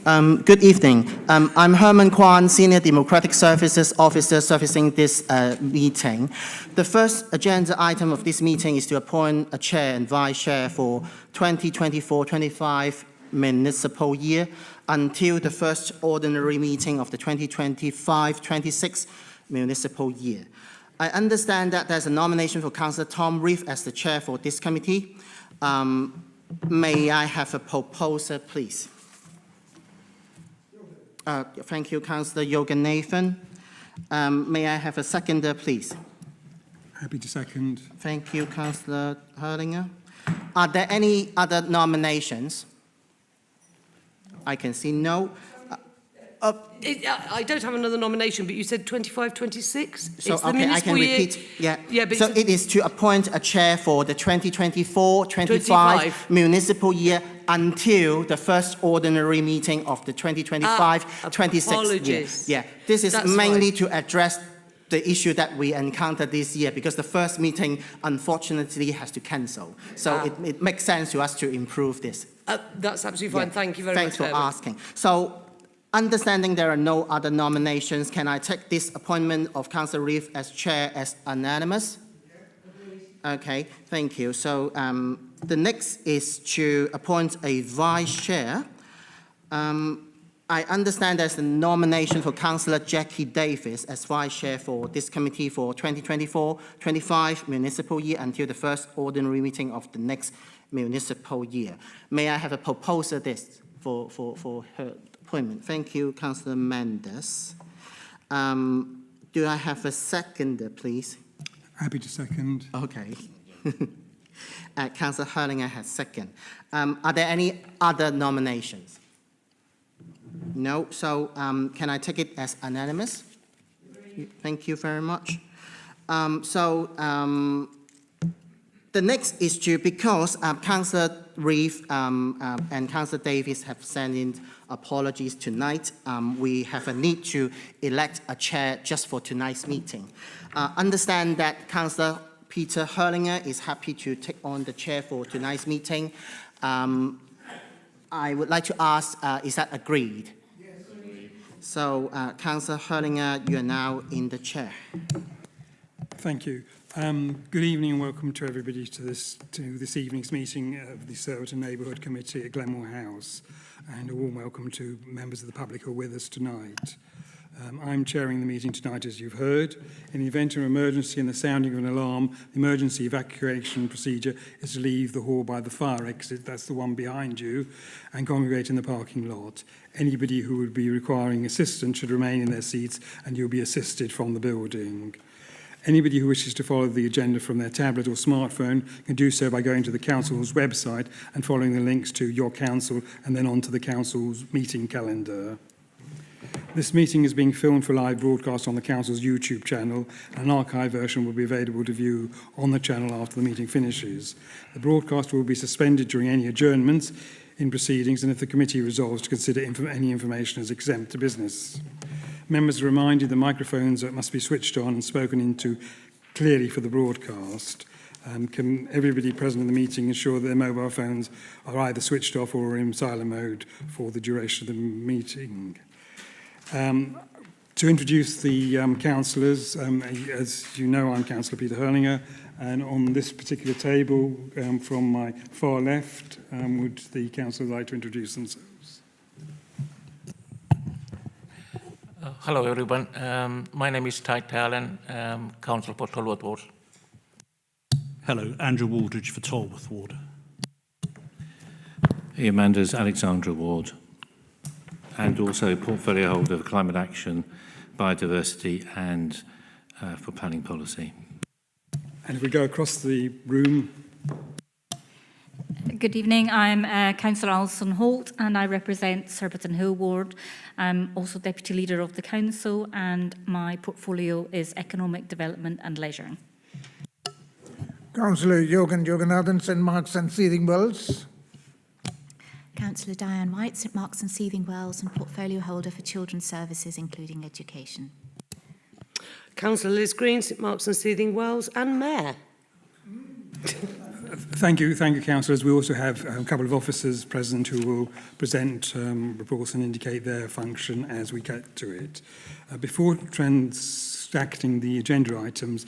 Good evening. I'm Herman Kwan, Senior Democratic Services Officer servicing this meeting. The first agenda item of this meeting is to appoint a chair and vice chair for 2024-25 municipal year until the first ordinary meeting of the 2025-26 municipal year. I understand that there's a nomination for Councillor Tom Reeve as the chair for this committee. May I have a proposer, please? Thank you, Councillor Yogan Nathan. May I have a seconder, please? Happy to second. Thank you, Councillor Hurlinger. Are there any other nominations? I can see no. I don't have another nomination, but you said 25-26? So, it's the okay, I can repeat. Yeah, but so it is to appoint a chair for the 2024-25 municipal year until the first ordinary meeting of the 2025-26 year. Yeah, this is mainly to address the issue that we encountered this year because the first meeting, unfortunately, has to cancel. So it makes sense to us to improve this. That's absolutely fine. Yeah. Thank you very Thanks much. Thanks for asking. So, understanding there are no other nominations, can I take this appointment of Councillor Reeve as chair as unanimous? Okay, thank you. So the next is to appoint a vice chair. I understand there's a nomination for Councillor Jackie Davis as vice chair for this committee for 2024-25 municipal year until the first ordinary meeting of the next municipal year. May I have a proposer this for her appointment? Thank you, Councillor Mendes. Do I have a seconder, please? Happy to second. Okay. Councillor Hurlinger has second. Are there any other nominations? No. So can I take it as unanimous? Thank you very much. The next is to, because Councillor Reeve and Councillor Davis have sent in apologies tonight, we have a need to elect a chair just for tonight's meeting. Understand that Councillor Peter Hurlinger is happy to take on the chair for tonight's meeting. I would like to ask, is that agreed? Yes, agreed. So, Councillor Hurlinger, you are now in the chair. Thank you. Good evening and welcome to everybody to this evening's meeting of the Surbiton Neighbourhood Committee at Glenmore House, and a warm welcome to members of the public who are with us tonight. I'm chairing the meeting tonight, as you've heard. In the event of an emergency and the sounding of an alarm, the emergency evacuation procedure is to leave the hall by the fire exit, that's the one behind you, and congregate in the parking lot. Anybody who would be requiring assistance should remain in their seats and you'll be assisted from the building. Anybody who wishes to follow the agenda from their tablet or smartphone can do so by going to the Council's website and following the links to Your Council and then onto the Council's meeting calendar. This meeting is being filmed for live broadcast on the Council's YouTube channel, and an archive version will be available to view on the channel after the meeting finishes. The broadcast will be suspended during any adjournments in proceedings and if the committee resolves to consider any information as exempt to business. Members are reminded the microphones must be switched on and spoken into clearly for the broadcast. Can everybody present in the meeting ensure that their mobile phones are either switched off or in silent mode for the duration of the meeting? To introduce the councillors, as you know, I'm Councillor Peter Hurlinger, and on this particular table from my far left, would the councillors like to introduce themselves? Hello everyone, my name is Ty Talon, Councillor for Tolworth Ward. Hello, Andrew Waldridge for Tolworth Ward. Hey, Amanda's Alexandra Ward, and also portfolio holder of climate action, biodiversity and for planning policy. And if we go across the room. Good evening, I'm Councillor Alison Holt and I represent Surbiton Hill Ward. I'm also Deputy Leader of the Council and my portfolio is Economic Development and Leisure. Councillor Joganathon, St Mark's and Seething Wells. Councillor Diane White, St Mark's and Seething Wells, and portfolio holder for children's services, including education. Councillor Liz Green, St Mark's and Seething Wells, and Mayor. Thank you, councillors. We also have a couple of officers present who will present reports and indicate their function as we get to it. Before transacting the agenda items,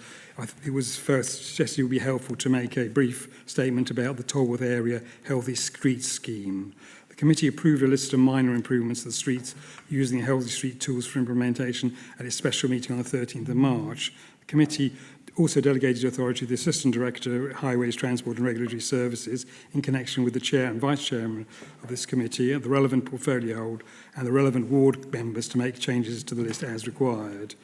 it was first suggested it would be helpful to make a brief statement about the Tolworth Area Healthy Streets Scheme. The committee approved a list of minor improvements to the streets using the Healthy Street tools for implementation at its special meeting on the 13th of March. The committee also delegated authority to the Assistant Director, Highways, Transport and Regulatory Services in connection with the Chair and Vice Chairman of this committee, the relevant portfolio hold and the relevant ward members to make changes to the list as required.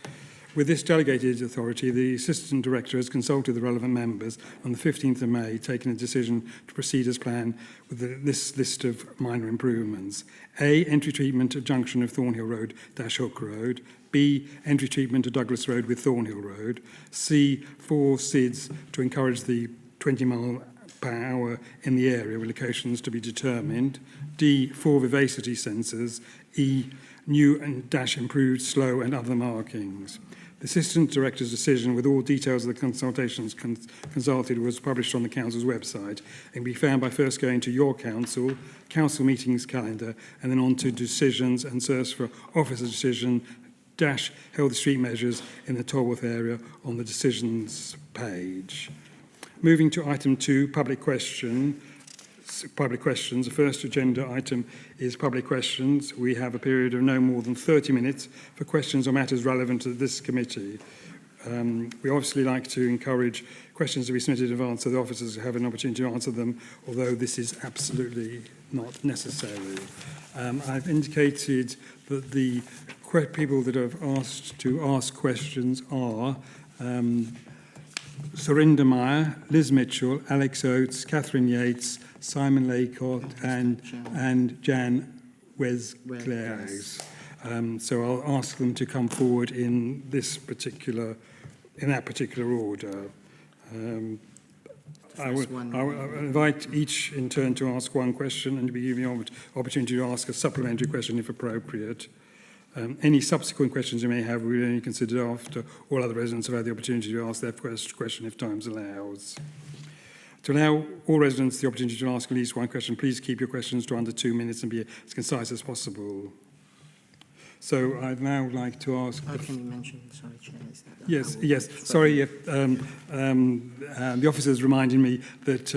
With this delegated authority, the Assistant Director has consulted the relevant members on the 15th of May, taking a decision to proceed as planned with this list of minor improvements. A, entry treatment at junction of Thornhill Road - Hook Road. B, entry treatment at Douglas Road with Thornhill Road. C, 4 SIDS to encourage the 20 mile per hour in the area with locations to be determined. D, 4 vivacity sensors. E, new and improved slow and other markings. The Assistant Director's decision with all details of the consultations consulted was published on the Council's website and can be found by first going to your Council meetings calendar, and then on to decisions and search for officer decision - healthy street measures in the Tolworth area on the decisions page. Moving to item 2, public questions. The first agenda item is public questions. We have a period of no more than 30 minutes for questions on matters relevant to this committee. We obviously like to encourage questions to be submitted in advance so the officers have an opportunity to answer them, although this is absolutely not necessary. I've indicated that the people that have asked to ask questions are Surinder Meyer, Liz Mitchell, Alex Oates, Catherine Yates, Simon Laycott and Jan Wesclares. So I'll ask them to come forward in that particular order. I will invite each in turn to ask one question and to be given the opportunity to ask a supplementary question if appropriate. Any subsequent questions you may have we will only consider after all other residents have had the opportunity to ask their question if time allows. To allow all residents the opportunity to ask at least one question, please keep your questions to under 2 minutes and be as concise as possible. So I'd now like to ask... can you mention, sorry, Chair, is that Yes. Sorry, the officer's reminding me that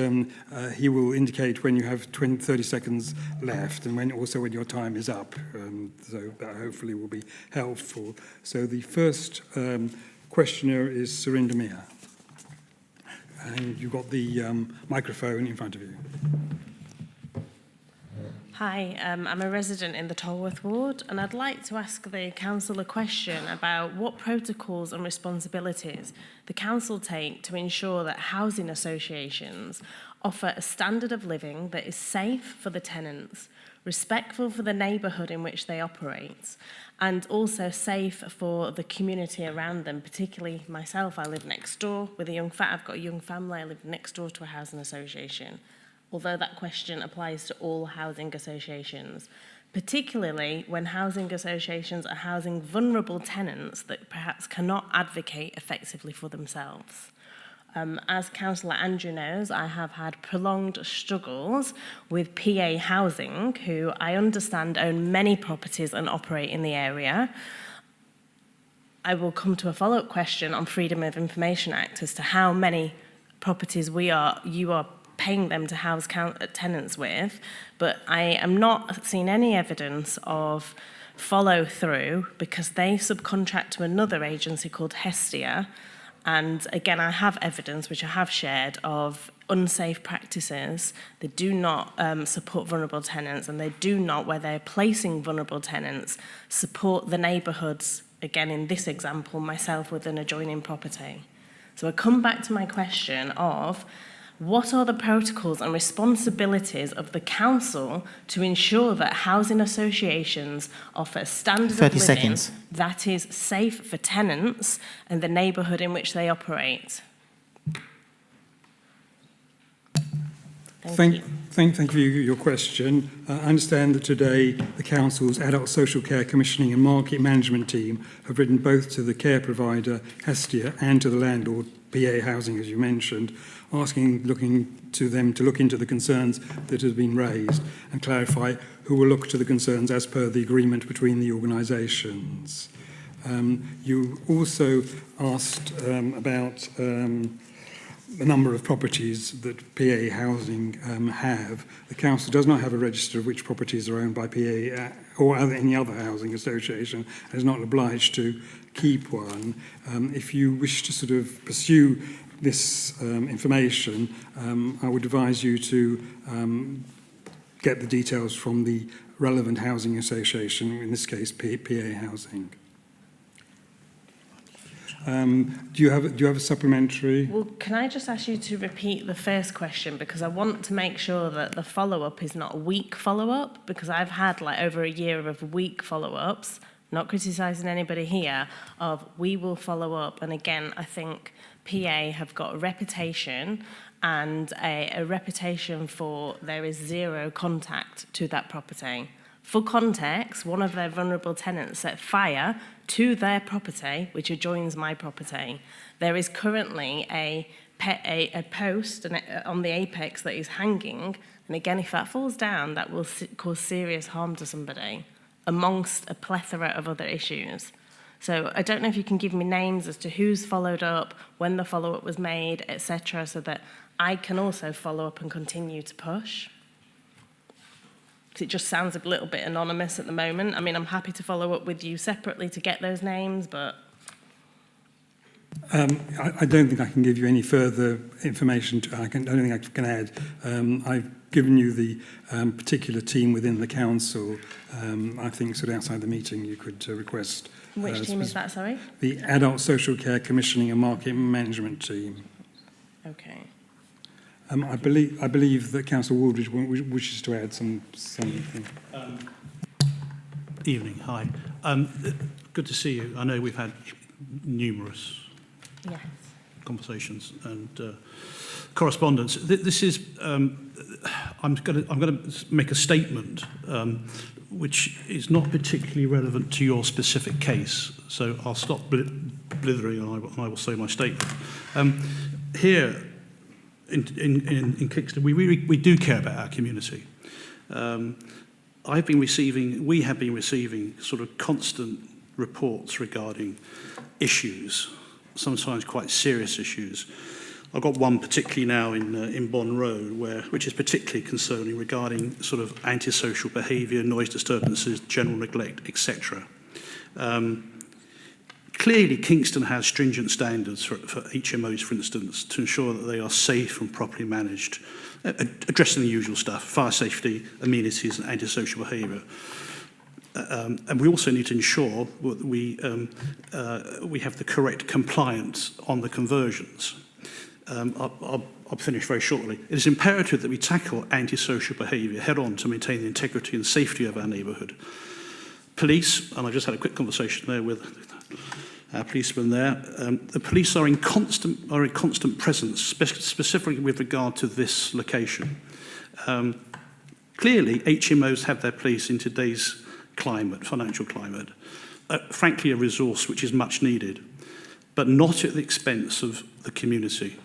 he will indicate when you have 30 seconds left and when your time is up. So that hopefully will be helpful. So the first questioner is Surinder Meyer. And you've got the microphone in front of you. Hi, I'm a resident in the Tolworth ward, and I'd like to ask the council a question about what protocols and responsibilities the council take to ensure that housing associations offer a standard of living that is safe for the tenants, respectful for the neighbourhood in which they operate, and also safe for the community around them, particularly myself. I live next door with I've got a young family. I live next door to a housing association. Although that question applies to all housing associations, particularly when housing associations are housing vulnerable tenants that perhaps cannot advocate effectively for themselves. As Councillor Andrew knows, I have had prolonged struggles with PA Housing, who I understand own many properties and operate in the area. I will come to a follow-up question on Freedom of Information Act as to how many properties you are paying them to house tenants with, but I am not seeing any evidence of follow-through because they subcontract to another agency called Hestia, and again I have evidence which I have shared of unsafe practices. They do not support vulnerable tenants, and they do not, where they're placing vulnerable tenants, support the neighbourhoods, again in this example, myself with an adjoining property. So I come back to my question of what are the protocols and responsibilities of the council to ensure that housing associations offer a standard of living that is safe for tenants and the neighbourhood in which they operate? Thank you. Thank you for your question. I understand that today the Council's Adult Social Care Commissioning and Market Management team have written both to the care provider, Hestia, and to the landlord, PA housing, as you mentioned, looking to them to look into the concerns that have been raised and clarify who will look to the concerns as per the agreement between the organisations. You also asked about the number of properties that PA housing have. The council does not have a register of which properties are owned by PA or any other housing association and is not obliged to keep one. If you wish to sort of pursue this information, I would advise you to get the details from the relevant housing association, in this case PA Housing. Do you have a supplementary? Well, can I just ask you to repeat the first question, because I want to make sure that the follow-up is not a weak follow-up, because I've had like over a year of weak follow-ups, not criticising anybody here, of we will follow up. And again, I think PA have got a reputation and a reputation for there is zero contact to that property. For context, one of their vulnerable tenants set fire to their property, which adjoins my property. There is currently a post on the apex that is hanging, and again, if that falls down, that will cause serious harm to somebody, amongst a plethora of other issues. So I don't know if you can give me names as to who's followed up, when the follow-up was made, etc., so that I can also follow up and continue to push. It just sounds a little bit anonymous at the moment. I mean, I'm happy to follow up with you separately to get those names, but... I don't think I can give you any further information. I don't think I can add. I've given you the particular team within the council. I think sort of outside the meeting you could request... Which team is that, sorry? The Adult Social Care Commissioning and Market Management team. Okay. I believe that Councillor Wooldridge wishes to add something. Evening, hi. Good to see you. I know we've had numerous conversations and correspondence. This is, I'm going to make a statement which is not particularly relevant to your specific case, so I'll stop blithering and I will say my statement. Here, in Kingston, we do care about our community. We have been receiving sort of constant reports regarding issues, sometimes quite serious issues. I've got one particularly now in Borough, which is particularly concerning regarding sort of antisocial behaviour, noise disturbances, general neglect, etc. Clearly, Kingston has stringent standards for HMOs, for instance, to ensure that they are safe and properly managed, addressing the usual stuff, fire safety, amenities, and antisocial behaviour. And we also need to ensure that we have the correct compliance on the conversions. I'll finish very shortly. It is imperative that we tackle antisocial behaviour head-on to maintain the integrity and safety of our neighbourhood. Police, and I just had a quick conversation there with our policemen there. The police are in constant presence, specifically with regard to this location. Clearly, HMOs have their place in today's climate, financial climate. Frankly, a resource which is much needed, but not at the expense of the community.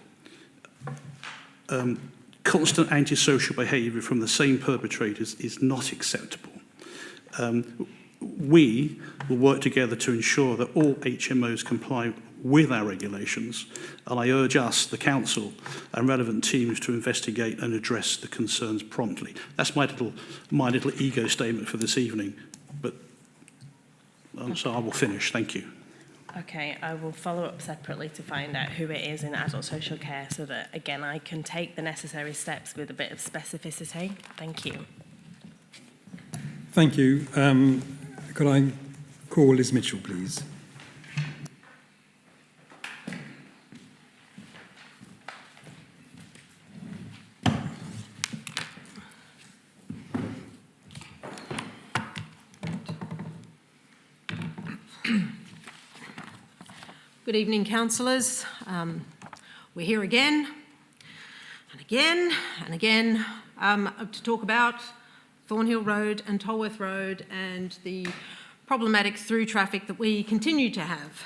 Constant antisocial behaviour from the same perpetrators is not acceptable. We will work together to ensure that all HMOs comply with our regulations, and I urge us, the council, and relevant teams to investigate and address the concerns promptly. That's my little ego statement for this evening, but so I will finish. Thank you. Okay, I will follow up separately to find out who it is in adult social care so that, again, I can take the necessary steps with a bit of specificity. Thank you. Thank you. Could I call Liz Mitchell, please? Good evening, councillors. We're here again and again and again to talk about Thornhill Road and Tolworth Road and the problematic through traffic that we continue to have.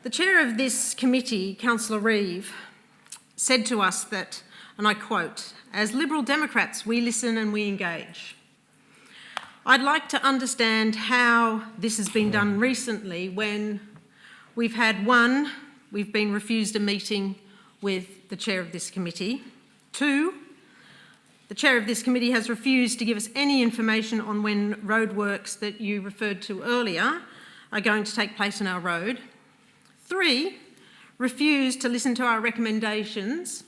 The chair of this committee, Councillor Reeve, said to us that, and I quote, "As Liberal Democrats, we listen and we engage." I'd like to understand how this has been done recently when we've been refused a meeting with the chair of this committee. 2, the chair of this committee has refused to give us any information on when roadworks that you referred to earlier are going to take place on our road. 3, refused to listen to our recommendations.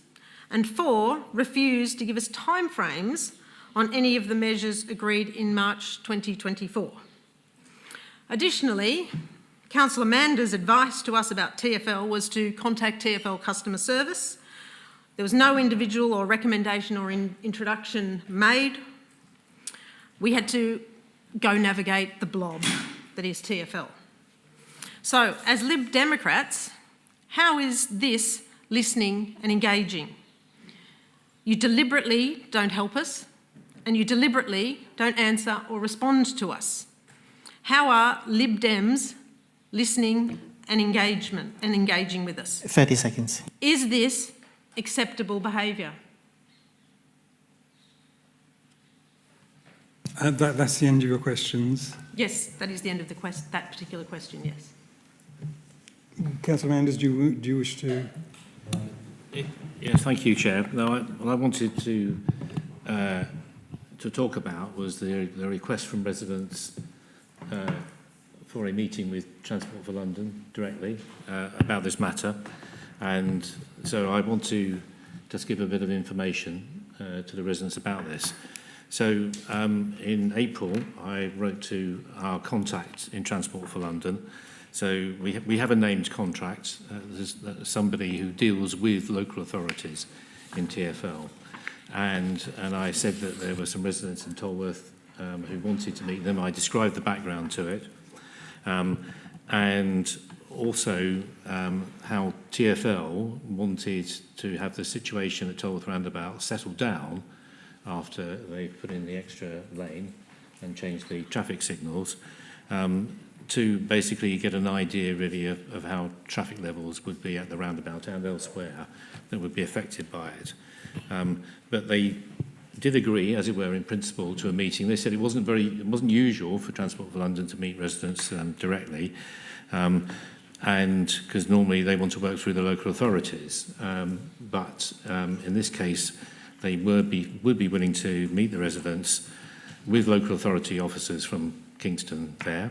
And 4, refused to give us timeframes on any of the measures agreed in March 2024. Additionally, Councillor Mander's advice to us about TfL was to contact TfL customer service. There was no individual or recommendation or introduction made. We had to go navigate the blob that is TfL. So, as Lib Democrats, how is this listening and engaging? You deliberately don't help us, and you deliberately don't answer or respond to us. How are Lib Dems listening and engaging with us? 30 seconds. Is this acceptable behaviour? That's the end of your questions. Yes, that is the end of that particular question, yes. Councillor Manders, do you wish to? Yes, thank you, Chair. No, what I wanted to talk about was the request from residents for a meeting with Transport for London directly about this matter. And so I want to just give a bit of information to the residents about this. So in April, I wrote to our contact in Transport for London. So we have a named contract. There's somebody who deals with local authorities in TfL. And I said that there were some residents in Tolworth who wanted to meet them. I described the background to it. And also how TfL wanted to have the situation at Tolworth Roundabout settled down after they've put in the extra lane and changed the traffic signals, to basically get an idea really of how traffic levels would be at the roundabout and elsewhere that would be affected by it. But they did agree, as it were, in principle, to a meeting. They said it wasn't usual for Transport for London to meet residents directly, and because normally they want to work through the local authorities. But in this case, they would be willing to meet the residents with local authority officers from Kingston there.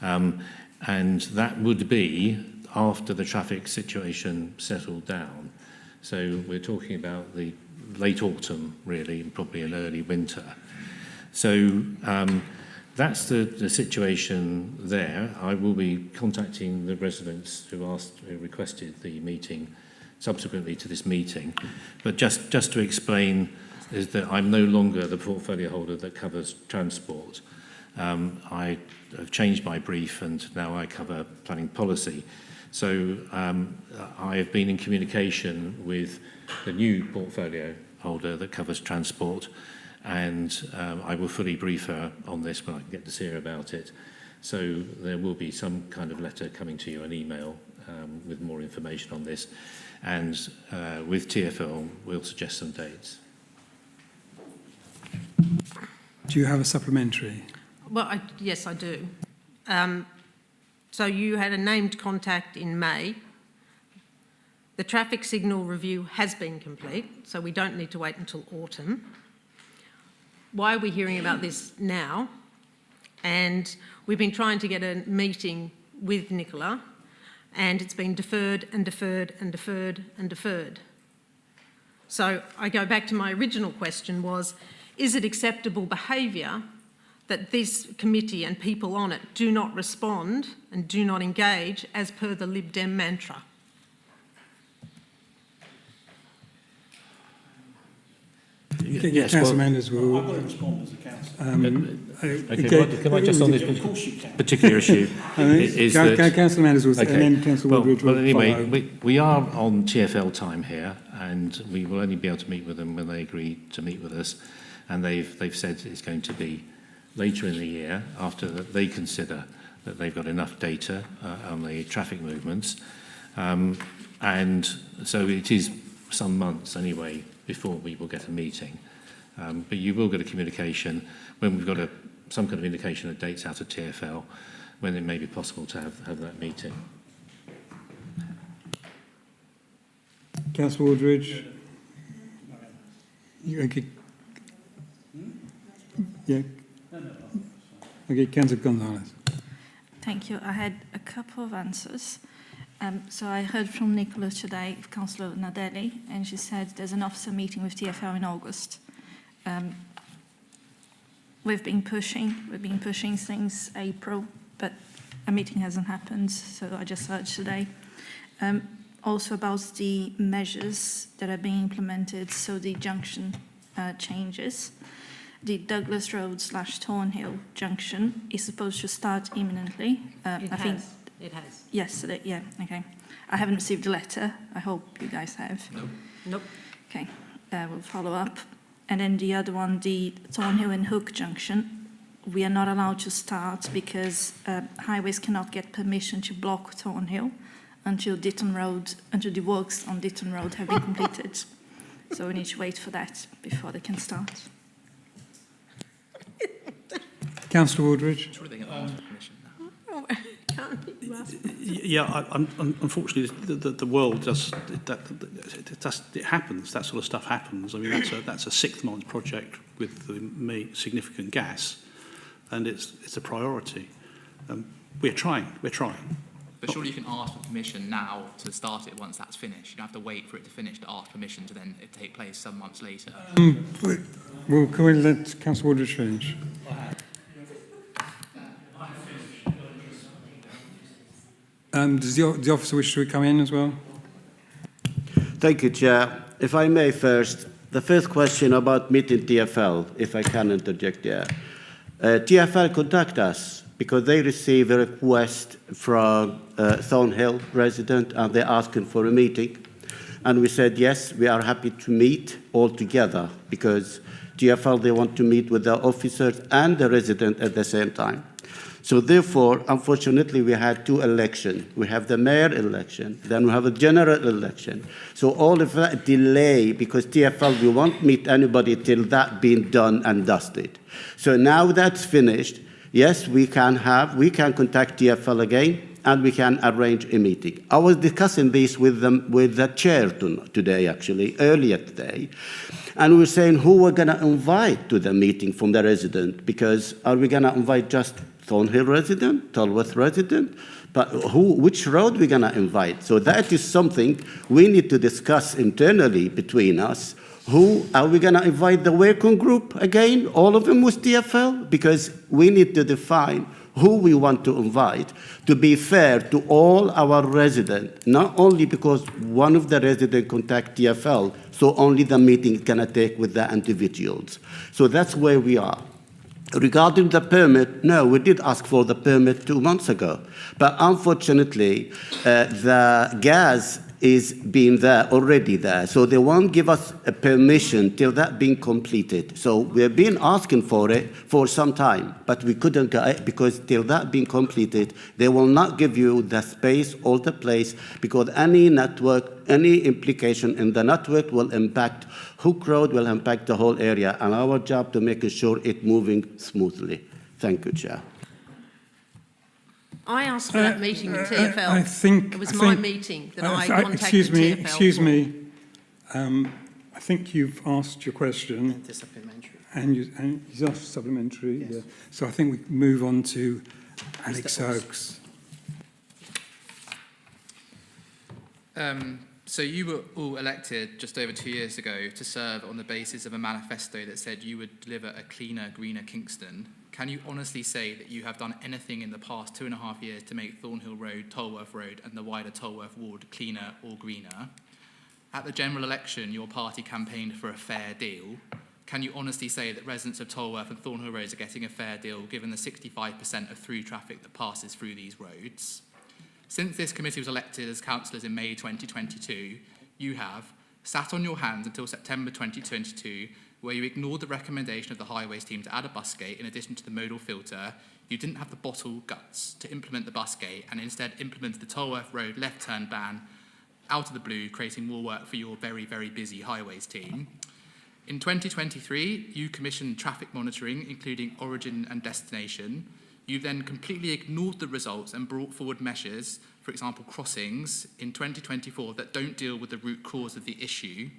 And that would be after the traffic situation settled down. So we're talking about the late autumn, really, and probably an early winter. So that's the situation there. I will be contacting the residents who requested the meeting subsequently to this meeting. But just to explain is that I'm no longer the portfolio holder that covers transport. I have changed my brief and now I cover planning policy. So I have been in communication with the new portfolio holder that covers transport, and I will fully brief her on this when I can get to see her about it. So there will be some kind of letter coming to you, an email with more information on this, and with TfL we'll suggest some dates. Do you have a supplementary? Well, yes, I do. So you had a named contact in May. The traffic signal review has been complete, so we don't need to wait until autumn. Why are we hearing about this now? And we've been trying to get a meeting with Nicola, and it's been deferred and deferred and deferred and deferred. So I go back to my original question was, is it acceptable behaviour that this committee and people on it do not respond and do not engage as per the Lib Dem mantra? Yes, Councillor Manders will. I've got to respond as a councillor. Okay, can I just on this particular issue? Councillor Manders will, okay. And then Councillor Woodbridge will anyway, follow. we are on TfL time here, and we will only be able to meet with them when they agree to meet with us, and they've said it's going to be later in the year after they consider that they've got enough data on the traffic movements. And so it is some months anyway before we will get a meeting. But you will get a communication when we've got some kind of indication of dates out of TfL, when it may be possible to have that meeting. Councillor Aldridge. Okay. Yeah. Okay, Councillor Gonzalez. Thank you. I had a couple of answers. So I heard from Nicola today, Councillor Nadelli, and she said there's an officer meeting with TfL in August. We've been pushing since April, but a meeting hasn't happened, so I just heard today. Also about the measures that are being implemented, so the junction changes. The Douglas Road / Thornhill junction is supposed to start imminently. It has. Yesterday, yeah, okay. I haven't received a letter. I hope you guys have. Nope. Okay, we'll follow up. And then the other one, the Thornhill and Hook junction, we are not allowed to start because highways cannot get permission to block Thornhill until the works on Ditton Road have been completed. So we need to wait for that before they can start. Councillor Aldridge. Yeah, unfortunately, the world does it happens. That sort of stuff happens. I mean, that's a 6-month project with significant gas, and it's a priority. We're trying. But surely you can ask for permission now to start it once that's finished. You don't have to wait for it to finish to ask permission to then it take place some months later. Well, can we let Councillor Aldridge finish? Does the officer wish to come in as well? Thank you, Chair. If I may first, the first question about meeting TfL, if I can interject there. TfL contact us because they receive a request from Thornhill resident and they're asking for a meeting. And we said, yes, we are happy to meet all together because TfL, they want to meet with the officers and the resident at the same time. So therefore, unfortunately, we had 2 elections. We have the mayor election, then we have a general election. So all of that delay, because TfL, we won't meet anybody till that being done and dusted. So now that's finished, yes, we can contact TfL again, and we can arrange a meeting. I was discussing this with the chair today, actually, earlier today. And we were saying who we're going to invite to the meeting from the resident, because are we going to invite just Thornhill resident, Tolworth resident, but which road we're going to invite? So that is something we need to discuss internally between us. Who are we going to invite? The working group again, all of them with TfL? Because we need to define who we want to invite to be fair to all our residents, not only because one of the residents contact TfL, so only the meeting is going to take with the individuals. So that's where we are. Regarding the permit, no, we did ask for the permit 2 months ago. But unfortunately, the gas is already there. So they won't give us a permission till that being completed. So we've been asking for it for some time, but we couldn't get it because till that being completed, they will not give you the space or the place because any network, any implication in the network will impact Hook Road, will impact the whole area, and our job to make sure it's moving smoothly. Thank you, Chair. I asked for that meeting with TfL. I think it was my meeting that I contacted TfL. Excuse me. I think you've asked your question. And the supplementary. And he's asked supplementary. Yes. Yeah. So I think we can move on to Alex Oakes. So you were all elected just over 2 years ago to serve on the basis of a manifesto that said you would deliver a cleaner, greener Kingston. Can you honestly say that you have done anything in the past 2.5 years to make Thornhill Road, Tolworth Road and the wider Tolworth ward cleaner or greener? At the general election, your party campaigned for a fair deal. Can you honestly say that residents of Tolworth and Thornhill Roads are getting a fair deal given the 65% of through traffic that passes through these roads? Since this committee was elected as councillors in May 2022, you have sat on your hands until September 2022, where you ignored the recommendation of the highways team to add a bus gate in addition to the modal filter. You didn't have the bottle guts to implement the bus gate and instead implemented the Tolworth Road left turn ban out of the blue, creating more work for your very, very busy highways team. In 2023, you commissioned traffic monitoring, including origin and destination. You then completely ignored the results and brought forward measures, for example, crossings, in 2024 that don't deal with the root cause of the issue.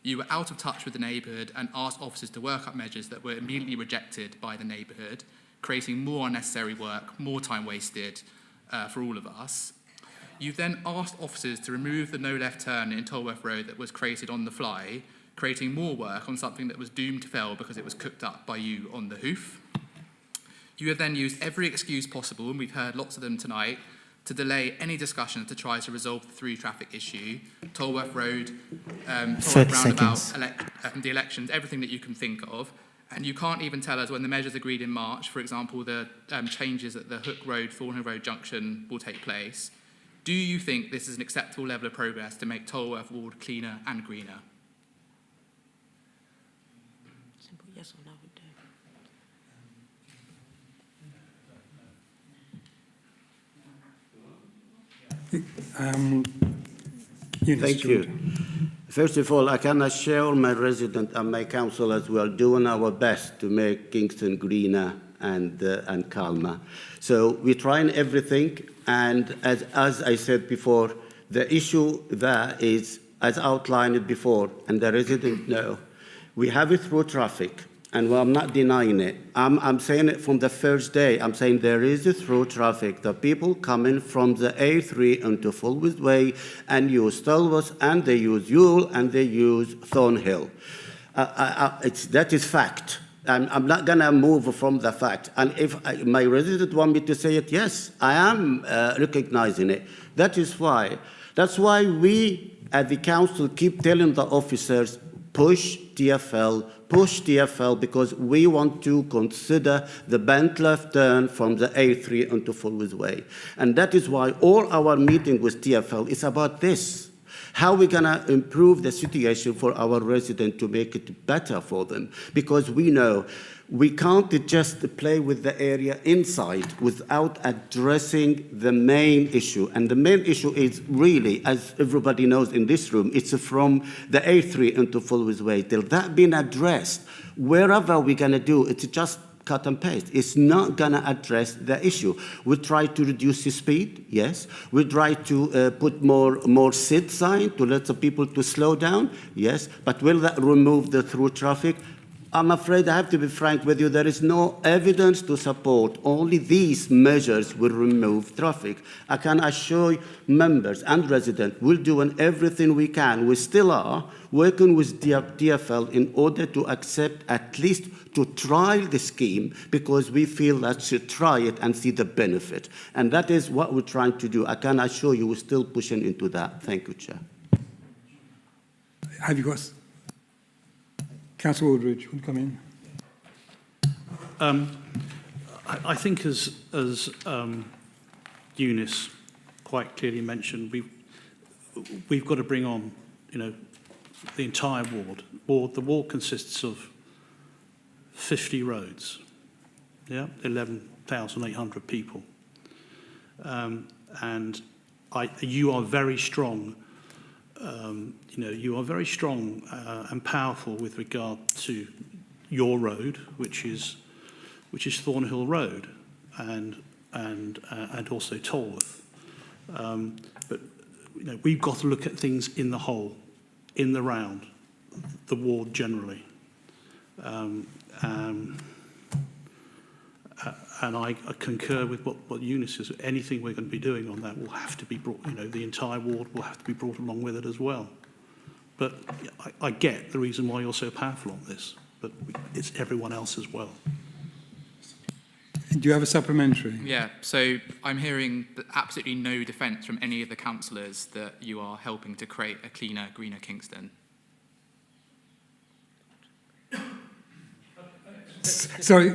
You were out of touch with the neighbourhood and asked officers to work up measures that were immediately rejected by the neighbourhood, creating more unnecessary work, more time wasted for all of us. You then asked officers to remove the no left turn in Tolworth Road that was created on the fly, creating more work on something that was doomed to fail because it was cooked up by you on the hoof. You have then used every excuse possible, and we've heard lots of them tonight, to delay any discussion to try to resolve the through traffic issue, Tolworth Road, Tolworth roundabout, the elections, everything that you can think of. And you can't even tell us when the measures agreed in March, for example, the changes at the Hook Road, Thornhill Road junction will take place. Do you think this is an acceptable level of progress to make Tolworth Ward cleaner and greener? Simple yes or no would do. Thank you. First of all, I can assure my resident and my council as well, doing our best to make Kingston greener and calmer. So we're trying everything, and as I said before, the issue there is, as outlined before, and the residents know, we have it through traffic, and I'm not denying it. I'm saying it from the first day. I'm saying there is a through traffic. The people coming from the A3 into Fulwood Way and use Tolworth, and they use Ewell, and they use Thornhill. That is fact. I'm not going to move from the fact. And if my resident want me to say it, yes, I am recognizing it. That's why we at the council keep telling the officers, push TfL, because we want to consider the bent left turn from the A3 into Fulwood Way. And that is why all our meeting with TfL is about this. How are we going to improve the situation for our residents to make it better for them? Because we know we can't just play with the area inside without addressing the main issue. And the main issue is really, as everybody knows in this room, it's from the A3 into Fulwood Way. Till that being addressed, wherever we're going to do, it's just cut and paste. It's not going to address the issue. We try to reduce the speed, yes. We try to put more sit sign to let the people to slow down, yes. But will that remove the through traffic? I'm afraid I have to be frank with you, there is no evidence to support only these measures will remove traffic. I can assure you, members and residents, we're doing everything we can. We still are working with TfL in order to accept, at least to try the scheme, because we feel that should try it and see the benefit. And that is what we're trying to do. I can assure you we're still pushing into that. Thank you, Chair. Have you got... Councillor Aldridge, want to come in? I think as Eunice quite clearly mentioned, we've got to bring on, the entire ward. The ward consists of 50 roads, 11,800 people. And you are very strong. You are very strong and powerful with regard to your road, which is Thornhill Road, and also Tolworth. But we've got to look at things in the whole, in the round, the ward generally. And I concur with what Eunice says. Anything we're going to be doing on that will have to be brought, the entire ward will have to be brought along with it as well. But I get the reason why you're so powerful on this, but it's everyone else as well. Do you have a supplementary? Yeah, so I'm hearing absolutely no defence from any of the councillors that you are helping to create a cleaner, greener Kingston. Sorry.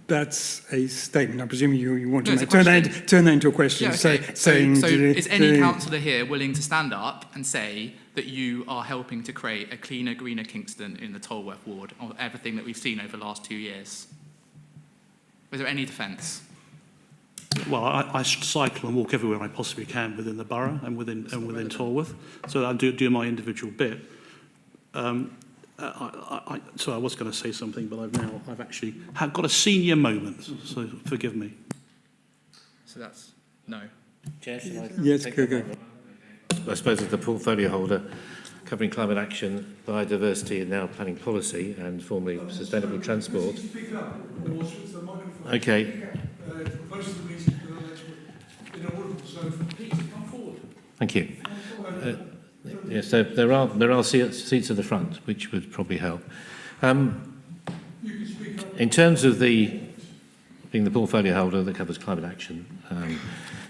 That's a statement. I presume you want to No, it's make, a turn that into a question. Yeah, okay. Saying, so is any councillor here willing to stand up and say that you are helping to create a cleaner, greener Kingston in the Tolworth ward of everything that we've seen over the last 2 years? Was there any defence? Well, I cycle and walk everywhere I possibly can within the borough and within Tolworth, so I do my individual bit. So I was going to say something, but I've actually got a senior moment, so forgive me. So that's no. Chair, should I Yes, take go. that? I suppose as the portfolio holder covering climate action, biodiversity and now planning policy and formerly sustainable transport. Okay. Thank you. Yes, so there are seats at the front, which would probably help. In terms of being the portfolio holder that covers climate action,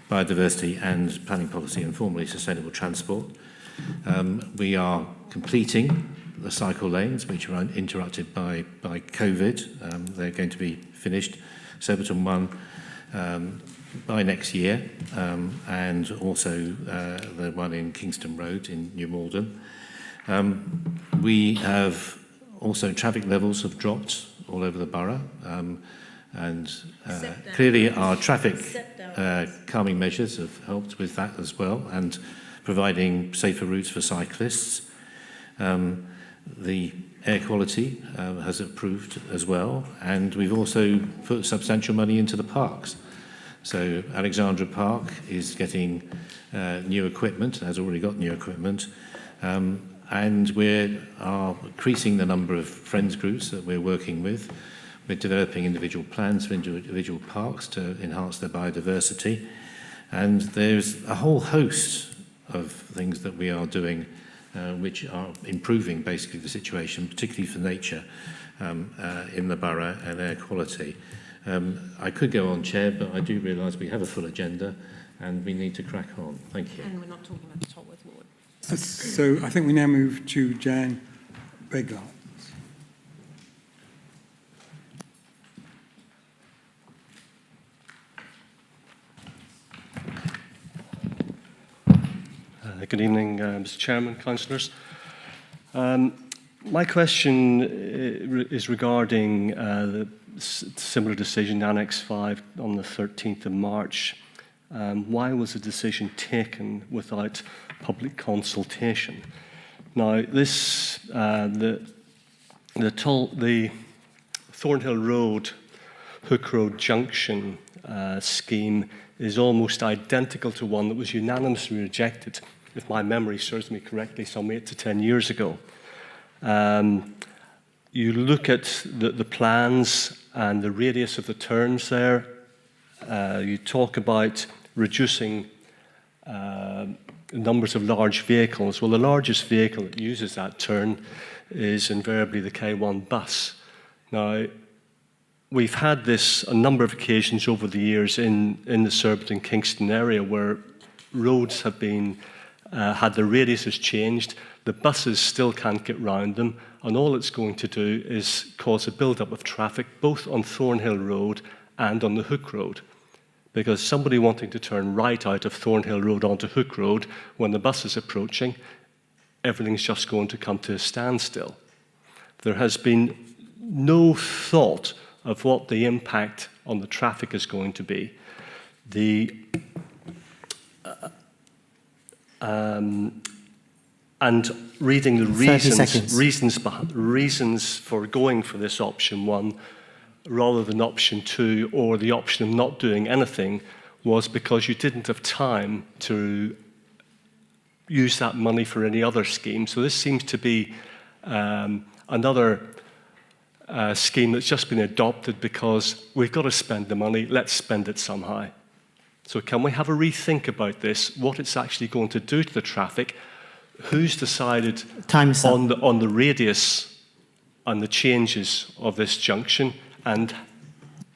biodiversity and planning policy and formerly sustainable transport, we are completing the cycle lanes, which are interrupted by COVID. They're going to be finished, Surbiton 1, by next year, and also the one in Kingston Road in New Malden. We have also traffic levels have dropped all over the borough, and clearly our traffic calming measures have helped with that as well, and providing safer routes for cyclists. The air quality has improved as well, and we've also put substantial money into the parks. So Alexandra Park is getting new equipment, has already got new equipment, and we are increasing the number of friends groups that we're working with. We're developing individual plans for individual parks to enhance their biodiversity, and there's a whole host of things that we are doing which are improving basically the situation, particularly for nature in the borough and air quality. I could go on, Chair, but I do realise we have a full agenda and we need to crack on. Thank you. And we're not talking about the Tolworth ward. So I think we now move to Jan Beglar. Good evening, Mr. Chairman, councillors. My question is regarding the similar decision, Annex 5, on the 13th of March. Why was the decision taken without public consultation? Now, this the Thornhill Road, Hook Road Junction scheme is almost identical to one that was unanimously rejected, if my memory serves me correctly, some 8 to 10 years ago. You look at the plans and the radius of the turns there. You talk about reducing numbers of large vehicles. Well, the largest vehicle that uses that turn is invariably the K1 bus. Now, we've had this a number of occasions over the years in the Surbiton Kingston area where roads have been had the radiuses changed, the buses still can't get round them, and all it's going to do is cause a build-up of traffic both on Thornhill Road and on the Hook Road. Because somebody wanting to turn right out of Thornhill Road onto Hook Road, when the bus is approaching, everything's just going to come to a standstill. There has been no thought of what the impact on the traffic is going to be. And reading the reasons for going for this option 1 rather than option 2 or the option of not doing anything was because you didn't have time to use that money for any other scheme. So this seems to be another scheme that's just been adopted because we've got to spend the money, let's spend it somehow. So can we have a rethink about this, what it's actually going to do to the traffic? Who's decided on the radius and the changes of this junction, and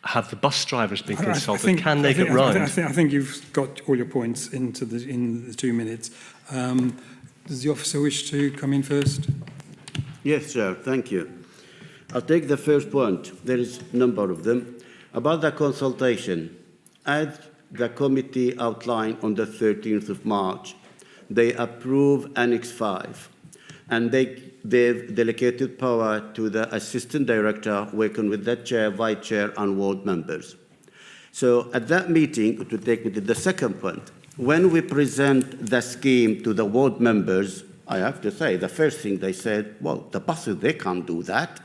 have the bus drivers been consulted? Can they get round? I think you've got all your points in the 2 minutes. Does the officer wish to come in first? Yes, sir. Thank you. I'll take the first point. There is a number of them. About the consultation, as the committee outlined on the 13th of March, they approve Annex 5, and they've delegated power to the Assistant Director working with the Chair, Vice Chair, and Ward members. So at that meeting, to take me to the second point, when we present the scheme to the ward members, I have to say, the first thing they said, well, the buses, they can't do that.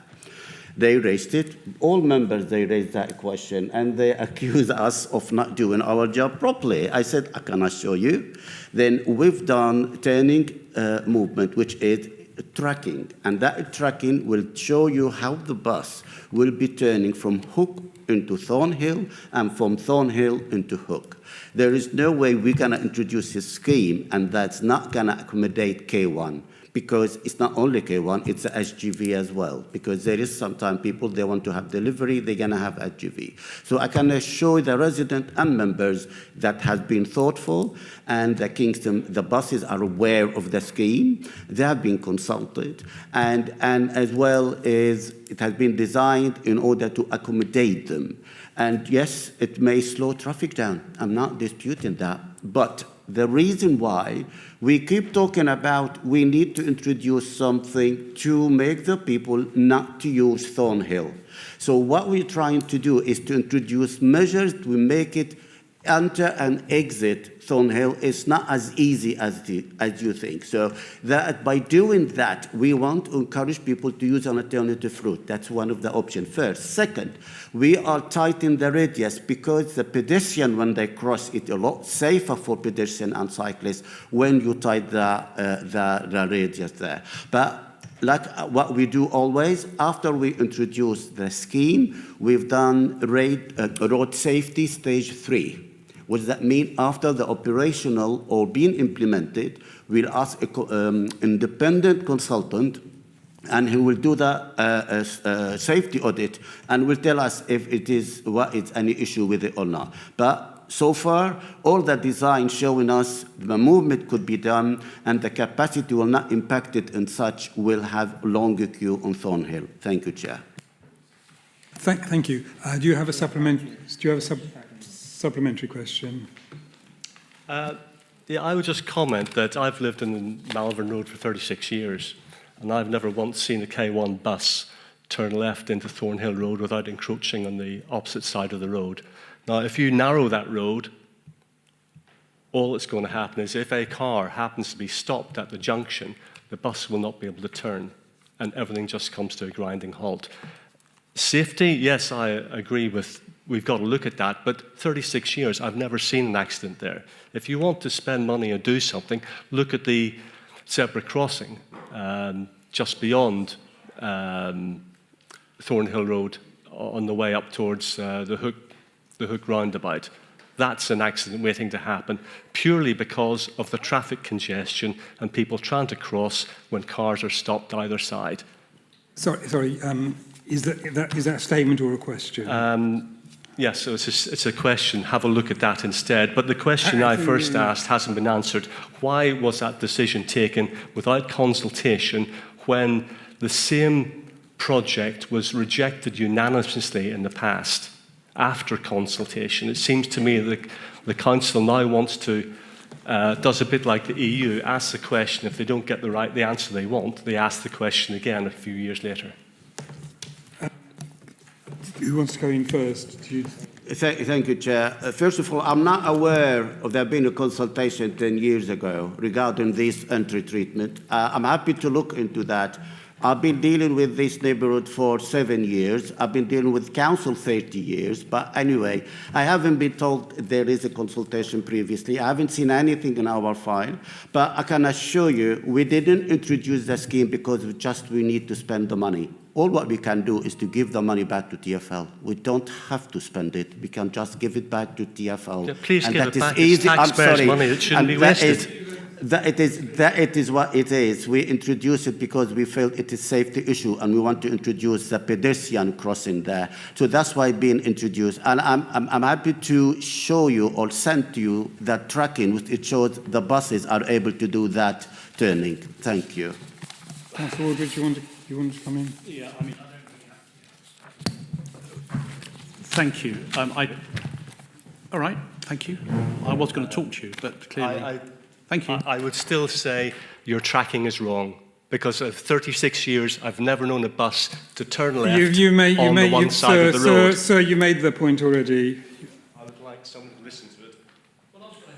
They raised it. All members, they raised that question, and they accused us of not doing our job properly. I said, I can assure you. Then we've done turning movement, which is tracking, and that tracking will show you how the bus will be turning from Hook into Thornhill and from Thornhill into Hook. There is no way we're going to introduce a scheme and that's not going to accommodate K1, because it's not only K1, it's a SGV as well, because there is sometimes people, they want to have delivery, they're going to have SGV. So I can assure the resident and members that has been thoughtful, and the Kingston, the buses are aware of the scheme, they have been consulted, and as well as it has been designed in order to accommodate them. And yes, it may slow traffic down, I'm not disputing that, but the reason why we keep talking about we need to introduce something to make the people not to use Thornhill. So what we're trying to do is to introduce measures to make it enter and exit Thornhill is not as easy as you think. So that by doing that, we want to encourage people to use an alternative route. That's one of the options first. Second, we are tightening the radius because the pedestrian, when they cross, it's a lot safer for pedestrians and cyclists when you tighten the radius there. But like what we do always, after we introduce the scheme, we've done road safety stage 3. What does that mean? After the operational or being implemented, we'll ask an independent consultant, and he will do the safety audit and will tell us if it is any issue with it or not. But so far, all the design showing us the movement could be done and the capacity will not impact it, and such will have longer queue on Thornhill. Thank you, Chair. Thank you. Do you have a supplementary question? Yeah, I would just comment that I've lived in Malvern Road for 36 years, and I've never once seen a K1 bus turn left into Thornhill Road without encroaching on the opposite side of the road. Now, if you narrow that road, all that's going to happen is if a car happens to be stopped at the junction, the bus will not be able to turn, and everything just comes to a grinding halt. Safety, yes, I agree with, we've got to look at that, but 36 years, I've never seen an accident there. If you want to spend money and do something, look at the zebra crossing just beyond Thornhill Road on the way up towards the Hook roundabout. That's an accident waiting to happen purely because of the traffic congestion and people trying to cross when cars are stopped either side. Sorry. Is that a statement or a question? Yes, so it's a question. Have a look at that instead. But the question I first asked hasn't been answered. Why was that decision taken without consultation when the same project was rejected unanimously in the past after consultation? It seems to me that the Council now wants to, does a bit like the EU, ask the question. If they don't get the answer they want, they ask the question again a few years later. Who wants to go in first? Thank you, Chair. First of all, I'm not aware of there being a consultation 10 years ago regarding this entry treatment. I'm happy to look into that. I've been dealing with this neighbourhood for 7 years. I've been dealing with council 30 years. But anyway, I haven't been told there is a consultation previously. I haven't seen anything in our file. But I can assure you, we didn't introduce the scheme because we need to spend the money. All what we can do is to give the money back to TfL. We don't have to spend it. We can just give it back to TfL. Yeah, please and give that it back. It's taxpayers' money. It shouldn't be wasted. That it is what it is. We introduce it because we felt it is a safety issue and we want to introduce the pedestrian crossing there. So that's why it's being introduced. And I'm happy to show you or send to you that tracking, which it shows the buses are able to do that turning. Thank you. Councillor Aldridge, you want to come in? Yeah, I mean, Thank you. All right, thank you. I was going to talk to you, but clearly... Thank you. I would still say your tracking is wrong. Because of 36 years, I've never known a bus to turn left on the one side of the road. Sir, you made the point already. I would like someone to listen to it. Well, I was going to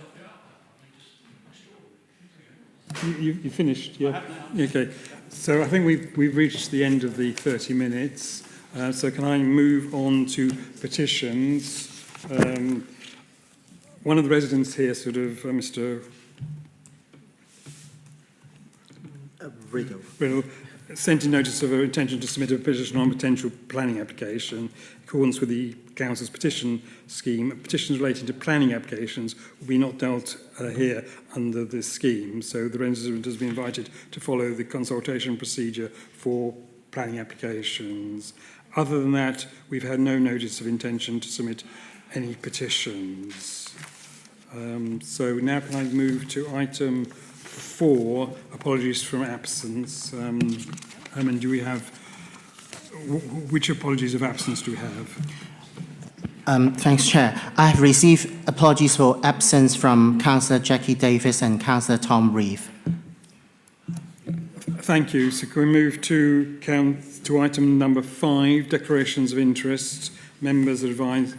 help you out. You finished, yeah? Okay. So I think we've reached the end of the 30 minutes. So can I move on to petitions? One of the residents here, Mr. Riddle, sent a notice of intention to submit a petition on potential planning application in accordance with the Council's petition scheme. Petitions relating to planning applications will be not dealt here under this scheme, so the resident has been invited to follow the consultation procedure for planning applications. Other than that, we've had no notice of intention to submit any petitions. So now can I move to item 4, apologies from absence. Herman, do we have, which apologies of absence do we have? Thanks, Chair. I have received apologies for absence from Councillor Jackie Davis and Councillor Tom Reeve. Thank you. So can we move to item number 5, declarations of interest. Members are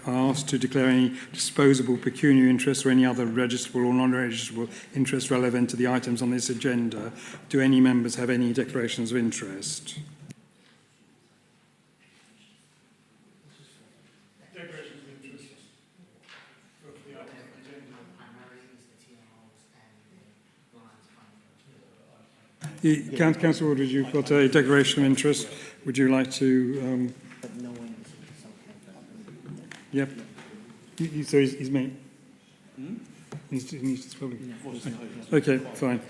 asked to declare any disposable pecuniary interest or any other registrable or non-registrable interest relevant to the items on this agenda. Do any members have any declarations of interest? Councillor Wood, you've got a declaration of interest. Would you like to... Yep. So he's made... Okay, fine.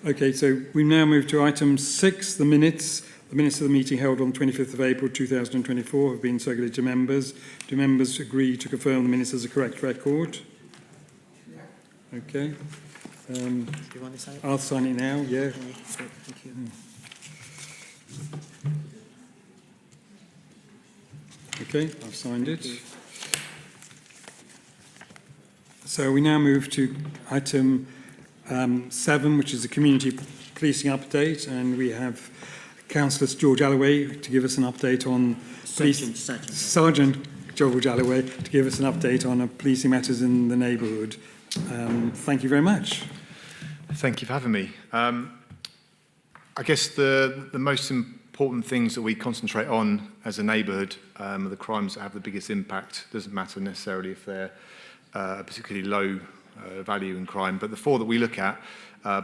Okay, so we now move to item 6, the minutes. The minutes of the meeting held on 25th of April 2024 have been circulated to members. Do members agree to confirm the minutes as a correct record? Okay. Do you want to sign it? I'll sign it now, yeah. Okay, thank you. Okay, I've signed it. So we now move to item 7, which is the community policing update, and we have Councillor George Alloway to give us an update on Sergeant George Alloway to give us an update on policing matters in the neighbourhood. Thank you very much. Thank you for having me. I guess the most important things that we concentrate on as a neighbourhood are the crimes that have the biggest impact. Doesn't matter necessarily if they're particularly low value in crime, but the 4 that we look at,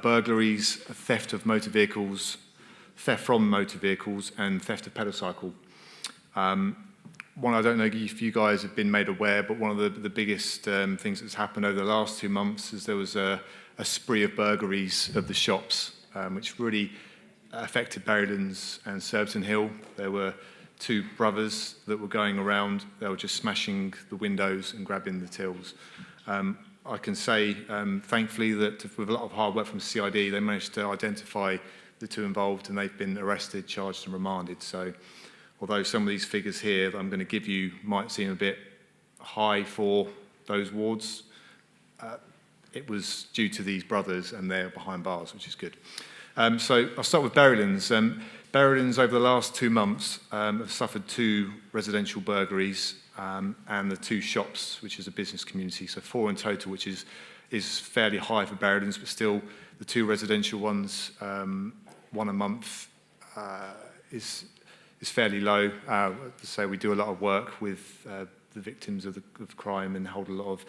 burglaries, theft of motor vehicles, theft from motor vehicles, and theft of pedal one, I don't know if you guys have been made aware, but one of the biggest things that's happened over the last 2 months is there was a spree of burglaries of the shops, which really affected Berrylands and Surbiton Hill. There were 2 brothers that were going around. They were just smashing the windows and grabbing the tills. I can say, thankfully, that with a lot of hard work from CID, they managed to identify the 2 involved, and they've been arrested, charged and remanded. So although some of these figures here that I'm going to give you might seem a bit high for those wards, it was due to these brothers, and they're behind bars, which is good. So I'll start with Berrylands. Berrylands, over the last 2 months, have suffered 2 residential burglaries and the 2 shops, which is a business community, so 4 in total, which is fairly high for Berrylands, but still the 2 residential ones, 1 a month, is fairly low. So we do a lot of work with the victims of crime and hold a lot of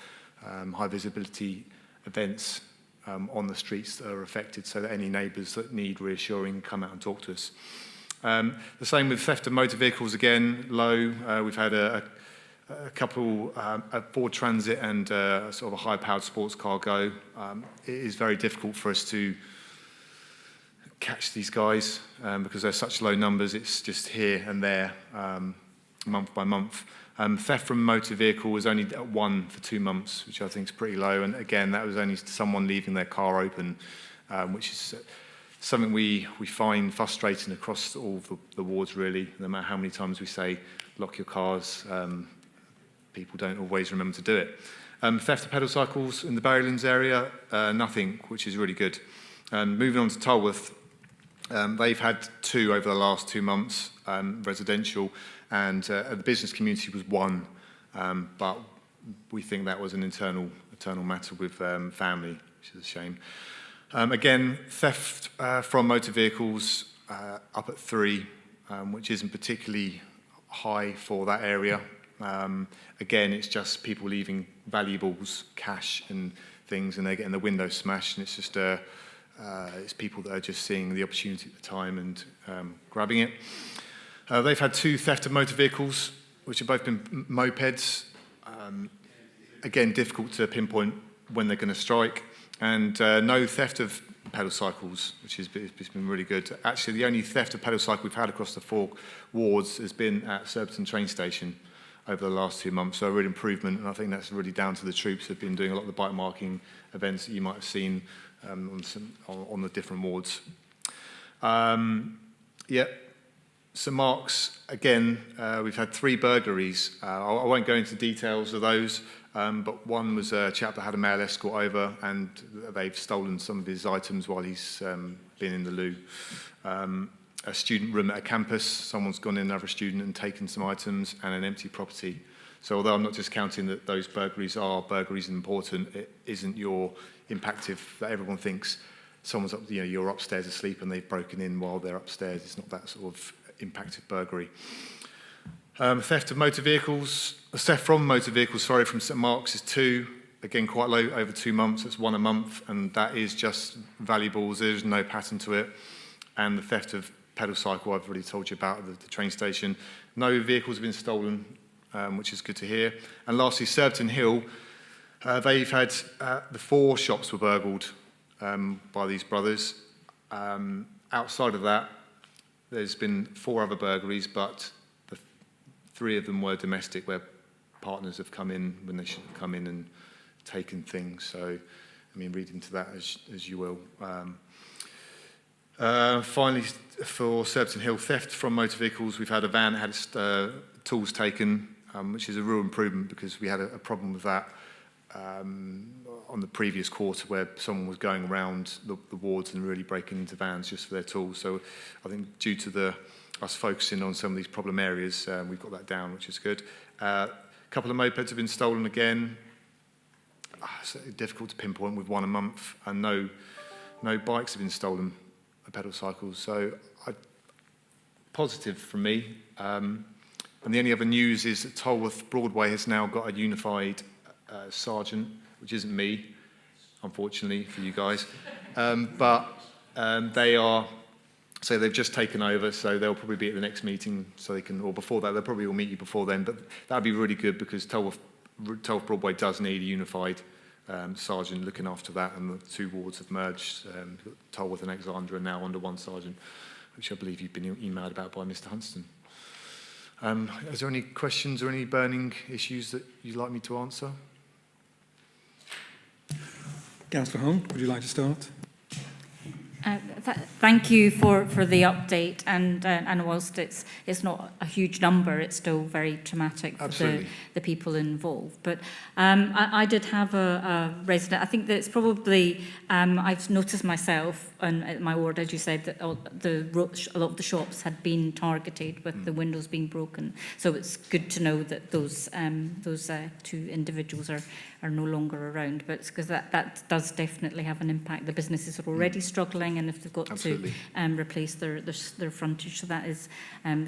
high visibility events on the streets that are affected, so that any neighbours that need reassuring come out and talk to us. The same with theft of motor vehicles, again, low. We've had a couple, a Ford Transit and sort of a high-powered sports car go. It is very difficult for us to catch these guys because they're such low numbers. It's just here and there, month by month. Theft from motor vehicle was only at 1 for 2 months, which I think is pretty low. And again, that was only someone leaving their car open, which is something we find frustrating across all the wards, really. No matter how many times we say, lock your cars, people don't always remember to do it. Theft of pedal cycles in the Barrylands area, nothing, which is really good. Moving on to Tolworth, they've had 2 over the last 2 months, residential, and the business community was 1, but we think that was an internal matter with family, which is a shame. Again, theft from motor vehicles up at 3, which isn't particularly high for that area. Again, it's just people leaving valuables, cash and things, and they're getting the windows smashed, and it's just it's people that are just seeing the opportunity at the time and grabbing it. They've had 2 theft of motor vehicles, which have both been mopeds. Again, difficult to pinpoint when they're going to strike, and no theft of pedal cycles, which has been really good. Actually, the only theft of pedal cycle we've had across the 4 wards has been at Surbiton train station over the last 2 months, so a real improvement, and I think that's really down to the troops who've been doing a lot of the bike marking events that you might have seen on the different wards. St Mark's, again, we've had 3 burglaries. I won't go into details of those, but one was a chap that had a male escort over, and they've stolen some of his items while he's been in the loo. A student room at a campus, someone's gone in, another student, and taken some items, and an empty property. So although I'm not discounting that those burglaries are burglaries and important, it isn't your impact if that everyone thinks someone's up, you're upstairs asleep and they've broken in while they're upstairs. It's not that sort of impacted burglary. Theft of motor vehicles, theft from motor vehicles, from St Mark's is 2. Again, quite low, over 2 months. It's 1 a month, and that is just valuables. There's no pattern to it. And the theft of pedal cycle, I've already told you about at the train station. No vehicles have been stolen, which is good to hear. And lastly, Surbiton Hill, they've had the 4 shops were burgled by these brothers. Outside of that, there's been 4 other burglaries, but 3 of them were domestic, where partners have come in when they shouldn't have come in and taken things. So, I mean, read into that as you will. Finally, for Surbiton Hill, theft from motor vehicles, we've had a van that had its tools taken, which is a real improvement because we had a problem with that on the previous quarter where someone was going around the wards and really breaking into vans just for their tools. So I think due to us focusing on some of these problem areas, we've got that down, which is good. A couple of mopeds have been stolen again. It's difficult to pinpoint with 1 a month, and no bikes have been stolen, pedal cycles. So positive from me. And the only other news is that Tolworth Broadway has now got a unified sergeant, which isn't me, unfortunately for you guys. But they are, so they've just taken over, so they'll probably be at the next meeting, so they can, or before that, they'll probably all meet you before then, but that'd be really good because Tolworth Broadway does need a unified sergeant looking after that, and the 2 wards have merged. Tolworth and Alexandra are now under 1 sergeant, which I believe you've been emailed about by Mr. Hunston. Is there any questions or any burning issues that you'd like me to answer? Councillor Hunt, would you like to start? Thank you for the update, and whilst it's not a huge number, it's still very traumatic for the people involved. But I did have a resident. I think that it's probably I've noticed myself at my ward, as you said, that a lot of the shops had been targeted with the windows being broken. So it's good to know that those 2 individuals are no longer around. But it's because that does definitely have an impact. The businesses are already struggling, and if they've got to replace their frontage, so that is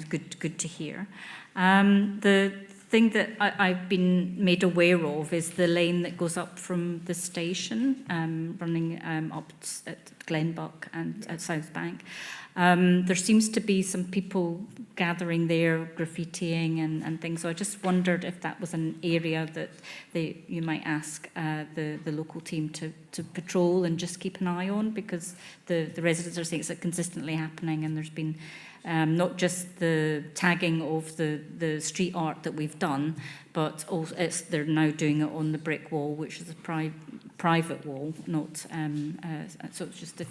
good to hear. The thing that I've been made aware of is the lane that goes up from the station, running up at Glenbuck and at South Bank. There seems to be some people gathering there, graffitiing and things. So I just wondered if that was an area that you might ask the local team to patrol and just keep an eye on, because the residents are saying it's consistently happening, and there's been not just the tagging of the street art that we've done, but also they're now doing it on the brick wall, which is a private wall, not so it's just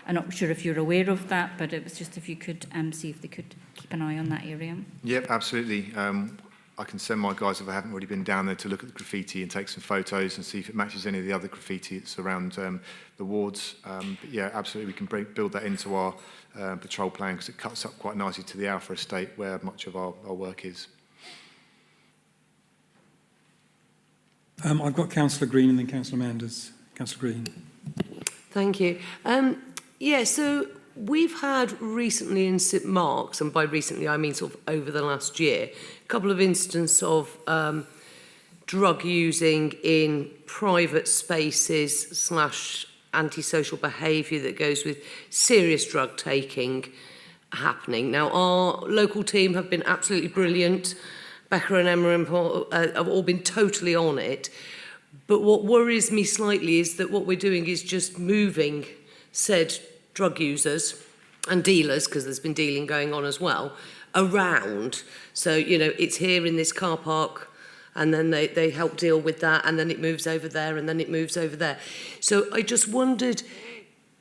I'm not sure if you're aware of that, but it was just if you could see if they could keep an eye on that area. Yep, absolutely. I can send my guys, if I haven't already been down there, to look at the graffiti and take some photos and see if it matches any of the other graffiti that's around the wards. But yeah, absolutely, we can build that into our patrol plan because it cuts up quite nicely to the Alpha estate where much of our work is. I've got Councillor Green and then Councillor Manders. Councillor Green. Thank you. Yeah, so we've had recently in St Mark's, and by recently I mean sort of over the last year, a couple of instances of drug using in private spaces / antisocial behaviour that goes with serious drug taking happening. Now, our local team have been absolutely brilliant. Becca and Emma and Paul have all been totally on it. But what worries me slightly is that what we're doing is just moving said drug users and dealers, because there's been dealing going on as well, around. So, you know, it's here in this car park, and then they help deal with that, and then it moves over there, and then it moves over there. So I just wondered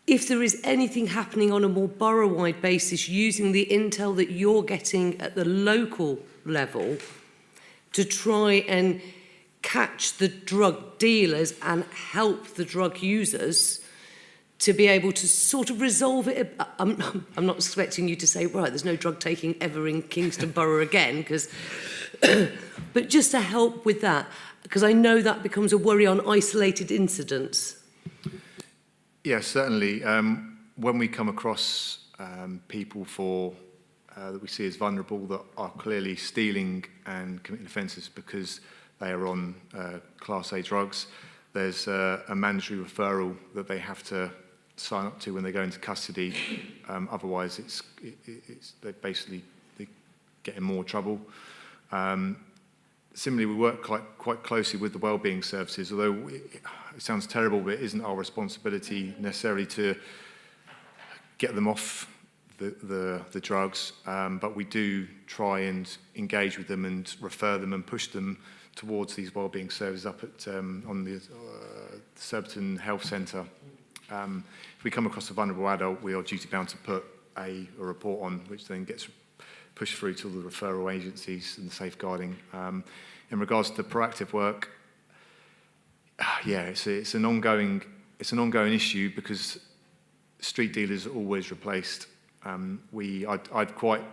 if there is anything happening on a more borough-wide basis using the intel that you're getting at the local level to try and catch the drug dealers and help the drug users to be able to sort of resolve it. I'm not expecting you to say, right, there's no drug taking ever in Kingston Borough again, because, but just to help with that, because I know that becomes a worry on isolated incidents. Yeah, certainly. When we come across people that we see as vulnerable that are clearly stealing and committing offences because they are on Class A drugs, there's a mandatory referral that they have to sign up to when they go into custody. Otherwise, they basically get in more trouble. Similarly, we work quite closely with the wellbeing services, although it sounds terrible, but it isn't our responsibility necessarily to get them off the drugs, but we do try and engage with them and refer them and push them towards these wellbeing services up at on the Surbiton Health Centre. If we come across a vulnerable adult, we are duty bound to put a report on, which then gets pushed through to the referral agencies and the safeguarding. In regards to proactive work, yeah, it's an ongoing issue because street dealers are always replaced. I quite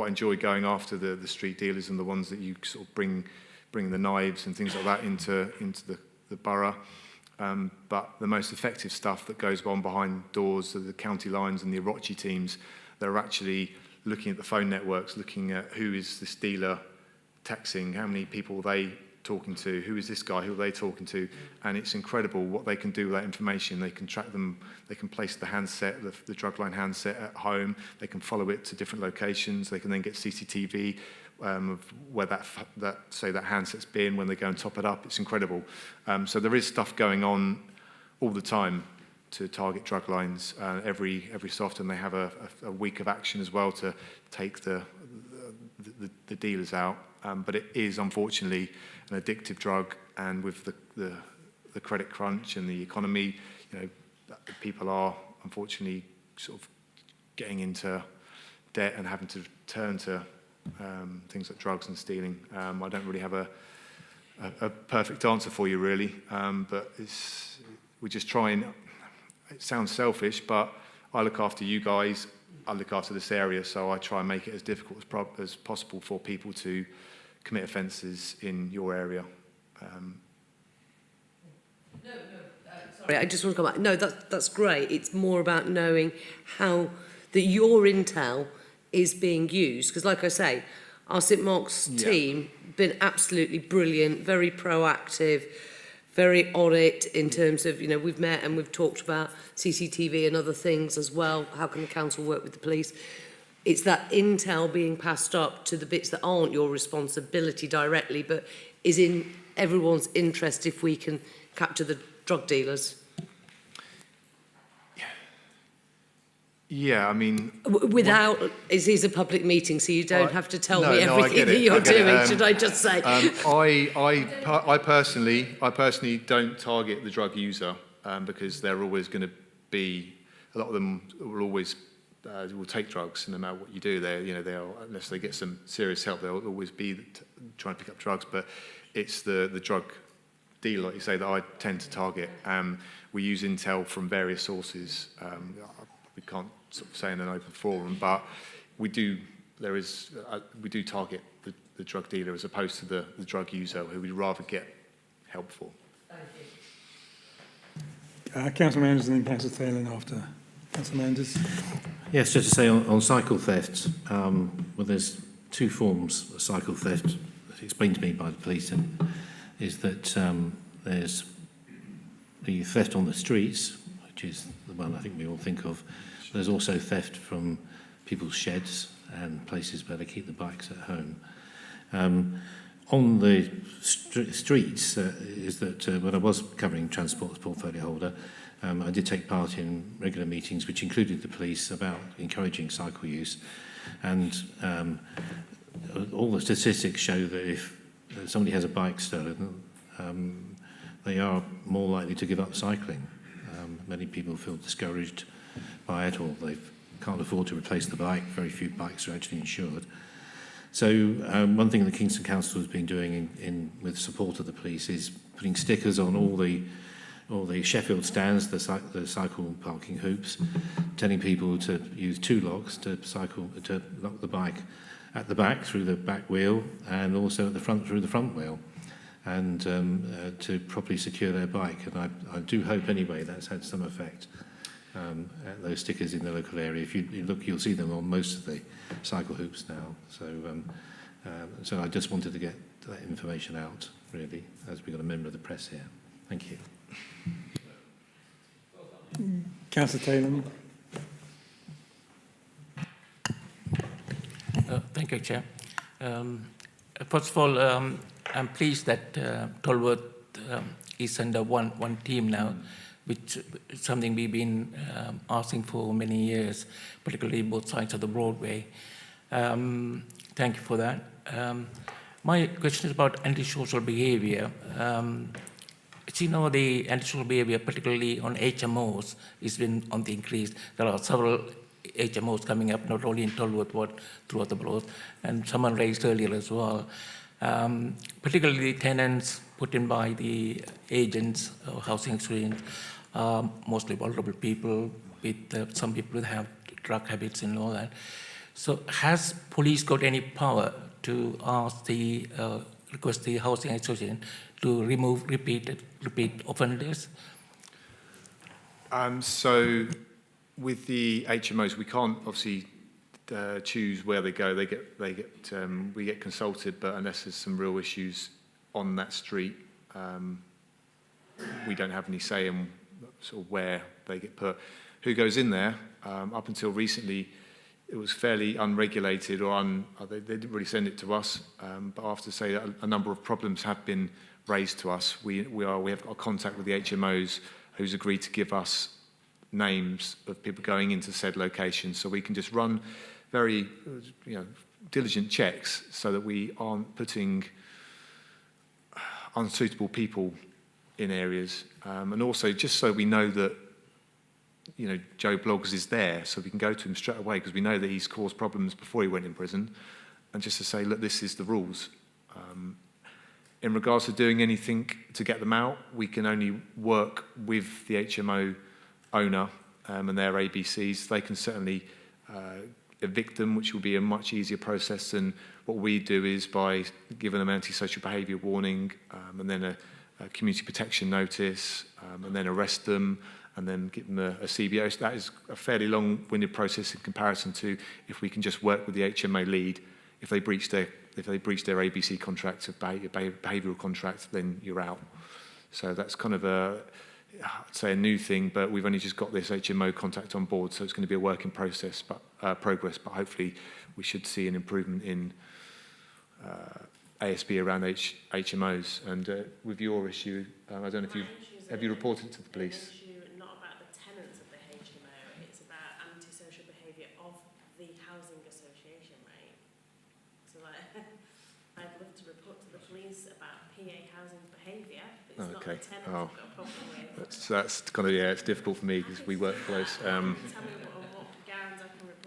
enjoy going after the street dealers and the ones that you sort of bring the knives and things like that into the borough. But the most effective stuff that goes on behind doors are the county lines and the Orochi teams. They're actually looking at the phone networks, looking at who is this dealer texting, how many people are they talking to, who is this guy, who are they talking to, and it's incredible what they can do with that information. They can track them, they can place the handset, the drug line handset at home, they can follow it to different locations, they can then get CCTV of where that handset's been when they go and top it up. It's incredible. So there is stuff going on all the time to target drug lines. Every so often they have a week of action as well to take the dealers out. But it is unfortunately an addictive drug, and with the credit crunch and the economy, you know, people are unfortunately sort of getting into debt and having to turn to things like drugs and stealing. I don't really have a perfect answer for you, really, but we just try and. It sounds selfish, but I look after you guys. I look after this area, so I try and make it as difficult as possible for people to commit offences in your area. Sorry, I just want to come back. No, that's great. It's more about knowing how that your intel is being used. Because like I say, our St Mark's team been absolutely brilliant, very proactive, very on it in terms of, you know, we've met and we've talked about CCTV and other things as well. How can the council work with the police? It's that intel being passed up to the bits that aren't your responsibility directly, but is in everyone's interest if we can capture the drug dealers. Yeah, I mean... Without... It is a public meeting, so you don't have to tell me everything that you're doing, should I just say? I personally don't target the drug user because they're always going to be... A lot of them will always will take drugs, and no matter what you do, they'll, unless they get some serious help, they'll always be trying to pick up drugs. But it's the drug dealer, like you say, that I tend to target. We use intel from various sources. We can't sort of say in an open forum, but we do target the drug dealer as opposed to the drug user, who we'd rather get help for. Councillor Manders and then Councillor Thalen after. Councillor Manders. Yes, just to say on cycle theft, well, there's two forms of cycle theft explained to me by the police, and is that there's the theft on the streets, which is the one I think we all think of. There's also theft from people's sheds and places where they keep the bikes at home. On the streets, is that when I was covering transport as portfolio holder, I did take part in regular meetings which included the police about encouraging cycle use, and all the statistics show that if somebody has a bike stolen, they are more likely to give up cycling. Many people feel discouraged by it, or they can't afford to replace the bike. Very few bikes are actually insured. So one thing the Kingston Council has been doing with support of the police is putting stickers on all the Sheffield stands, the cycle parking hoops, telling people to use two locks to lock the bike at the back through the back wheel, and also at the front through the front wheel, and to properly secure their bike. And I do hope anyway that's had some effect. Those stickers in the local area, if you look, you'll see them on most of the cycle hoops now. So I just wanted to get that information out, really, as we've got a member of the press here. Thank you. Councillor Thalen. Thank you, Chair. First of all, I'm pleased that Tolworth is under one team now, which is something we've been asking for many years, particularly both sides of the Broadway. Thank you for that. My question is about antisocial behaviour. As you know, the antisocial behaviour, particularly on HMOs, has been on the increase. There are several HMOs coming up, not only in Tolworth, but throughout the Borough, and someone raised earlier as well. Particularly tenants put in by the agents or housing associations, mostly vulnerable people, with some people who have drug habits and all that. So has police got any power to ask request the housing association to remove repeat offenders? So with the HMOs, we can't obviously choose where they go. We get consulted, but unless there's some real issues on that street, we don't have any say in sort of where they get put. Who goes in there? Up until recently, it was fairly unregulated, or they didn't really send it to us. But I have to say that a number of problems have been raised to us. We have got contact with the HMOs, who's agreed to give us names of people going into said locations, so we can just run very diligent checks so that we aren't putting unsuitable people in areas, and also just so we know that Joe Bloggs is there, so we can go to him straight away, because we know that he's caused problems before he went in prison, and just to say, look, this is the rules. In regards to doing anything to get them out, we can only work with the HMO owner and their ABCs. They can certainly evict them, which will be a much easier process than what we do, is by giving them antisocial behaviour warning, and then a community protection notice, and then arrest them, and then give them a CBO. So that is a fairly long-winded process in comparison to if we can just work with the HMO lead. If they breach their ABC contract, behavioural contract, then you're out. So that's kind of I'd say a new thing, but we've only just got this HMO contact on board, so it's going to be a work in progress, but hopefully we should see an improvement in ASB around HMOs. And with your issue, I don't know if have you reported it to the police? Not about the tenants of the HMO, it's about antisocial behaviour of the housing association, right? So I'd love to report to the police about PA housing's behaviour, but it's not the tenants I've got a problem with. That's kind of, it's difficult for me because we work close. Tell me what grounds I can report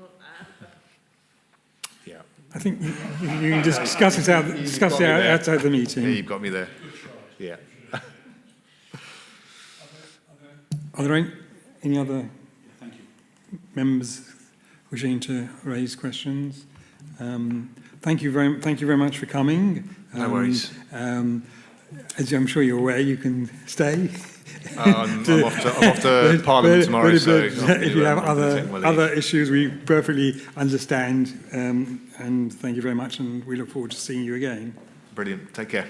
I think you can just discuss it outside the meeting. Yeah, you've got me there. Yeah. Are there any other members wishing to raise questions? Thank you very much for coming. No worries. As I'm sure you're aware, you can stay. I'm off to Parliament tomorrow, so if you have other issues, we perfectly understand. And thank you very much, and we look forward to seeing you again. Brilliant. Take care.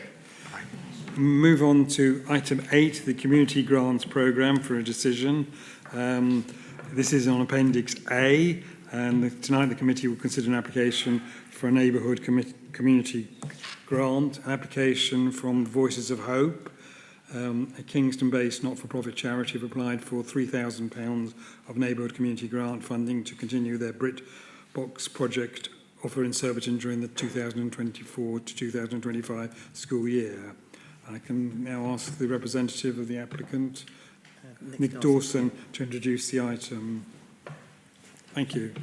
Move on to item 8, the Community Grants Programme for a decision. This is on Appendix A, and tonight the committee will consider an application for a neighbourhood community grant, an application from Voices of Hope, a Kingston-based not-for-profit charity have applied for £3,000 of neighbourhood community grant funding to continue their BritBox project offer in Surbiton during the 2024 to 2025 school year. I can now ask the representative of the applicant, Nick Dawson, to introduce the item. Thank you.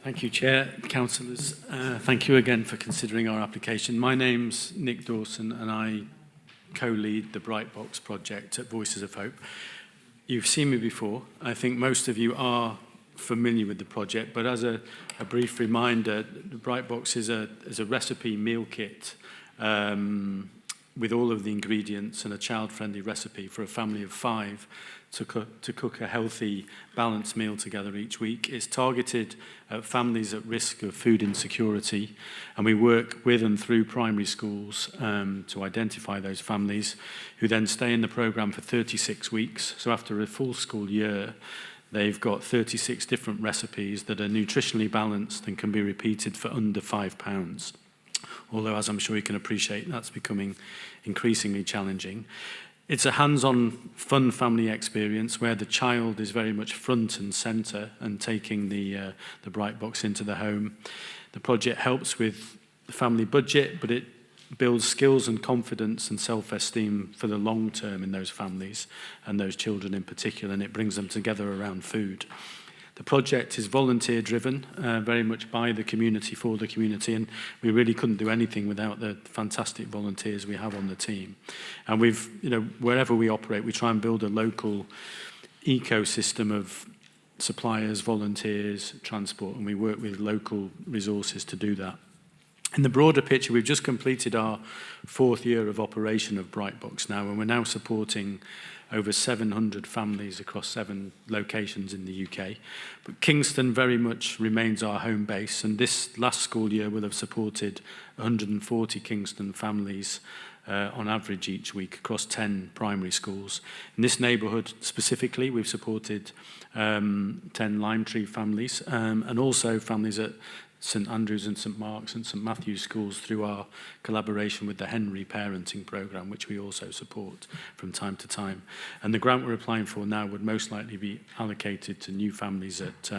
Thank you, Chair, Councillors. Thank you again for considering our application. My name's Nick Dawson and I co-lead the BritBox project at Voices of Hope. You've seen me before. I think most of you are familiar with the project, but as a brief reminder, the BritBox is a recipe meal kit with all of the ingredients and a child-friendly recipe for a family of 5 to cook a healthy, balanced meal together each week. It's targeted at families at risk of food insecurity, and we work with and through primary schools to identify those families who then stay in the programme for 36 weeks. So after a full school year, they've got 36 different recipes that are nutritionally balanced and can be repeated for under £5. Although, as I'm sure you can appreciate, that's becoming increasingly challenging. It's a hands-on, fun family experience where the child is very much front and centre and taking the BritBox into the home. The project helps with the family budget, but it builds skills and confidence and self-esteem for the long term in those families and those children in particular, and it brings them together around food. The project is volunteer-driven, very much by the community, for the community, and we really couldn't do anything without the fantastic volunteers we have on the team. And we've, wherever we operate, we try and build a local ecosystem of suppliers, volunteers, transport, and we work with local resources to do that. In the broader picture, we've just completed our 4th year of operation of BritBox now, and we're now supporting over 700 families across 7 locations in the UK. But Kingston very much remains our home base, and this last school year will have supported 140 Kingston families on average each week across 10 primary schools. In this neighbourhood specifically, we've supported 10 Lime Tree families and also families at St Andrews and St Mark's and St Matthew's schools through our collaboration with the Henry Parenting Programme, which we also support from time to time. And the grant we're applying for now would most likely be allocated to new families at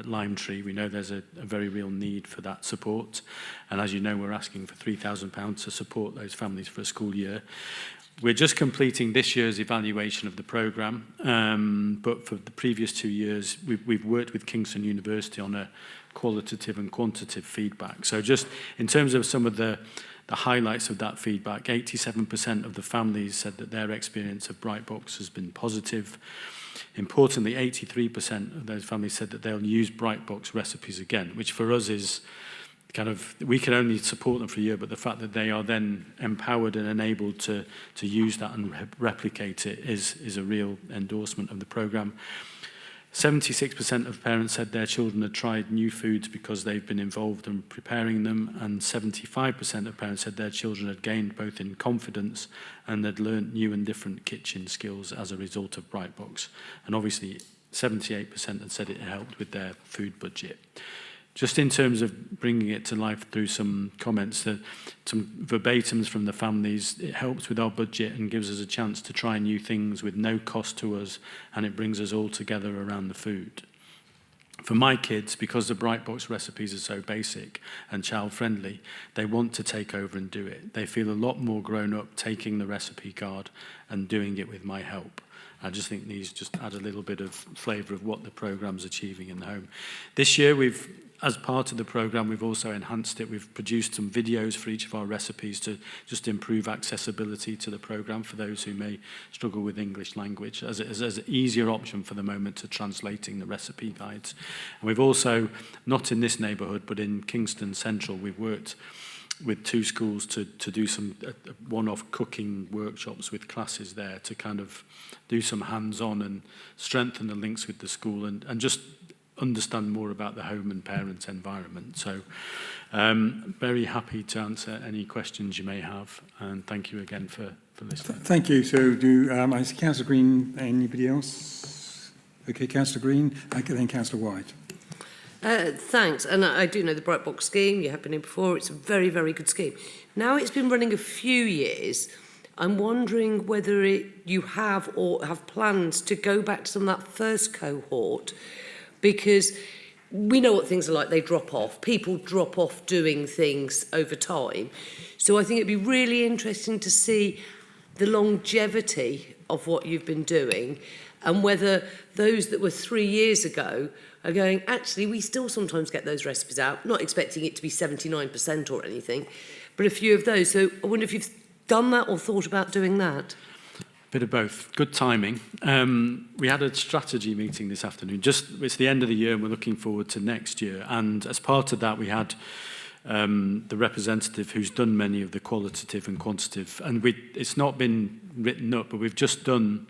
Lime Tree. We know there's a very real need for that support. And as you know, we're asking for £3,000 to support those families for a school year. We're just completing this year's evaluation of the programme, but for the previous 2 years, we've worked with Kingston University on a qualitative and quantitative feedback. So just in terms of some of the highlights of that feedback, 87% of the families said that their experience of BritBox has been positive. Importantly, 83% of those families said that they'll use BritBox recipes again, which for us is kind of, we can only support them for a year, but the fact that they are then empowered and enabled to use that and replicate it is a real endorsement of the programme. 76% of parents said their children had tried new foods because they've been involved in preparing them, and 75% of parents said their children had gained both in confidence and had learnt new and different kitchen skills as a result of BritBox. And obviously 78% had said it helped with their food budget. Just in terms of bringing it to life through some comments, some verbatims from the families, it helps with our budget and gives us a chance to try new things with no cost to us, and it brings us all together around the food. For my kids, because the BritBox recipes are so basic and child-friendly, they want to take over and do it. They feel a lot more grown up taking the recipe card and doing it with my help. I just think these just add a little bit of flavour of what the programme's achieving in the home. This year we've as part of the programme, we've also enhanced it. We've produced some videos for each of our recipes to just improve accessibility to the programme for those who may struggle with English language, as an easier option for the moment to translating the recipe guides. And we've also, not in this neighbourhood, but in Kingston Central, we've worked with 2 schools to do some one-off cooking workshops with classes there to kind of do some hands-on and strengthen the links with the school and just understand more about the home and parent environment. So very happy to answer any questions you may have, and thank you again for listening. Thank you. So I see Councillor Green. Anybody else? Okay, Councillor Green. Okay, then Councillor White. Thanks, and I do know the Bright Box scheme. You have been in before. It's a very, very good scheme. Now it's been running a few years. I'm wondering whether you have or have plans to go back to some of that first cohort, because we know what things are like. They drop off. People drop off doing things over time. So I think it'd be really interesting to see the longevity of what you've been doing and whether those that were 3 years ago are going, actually, we still sometimes get those recipes out, not expecting it to be 79% or anything, but a few of those. So I wonder if you've done that or thought about doing that. Bit of both. Good timing. We had a strategy meeting this afternoon. It's the end of the year and we're looking forward to next year. And as part of that, we had the representative who's done many of the qualitative and quantitative. And it's not been written up, but we've just done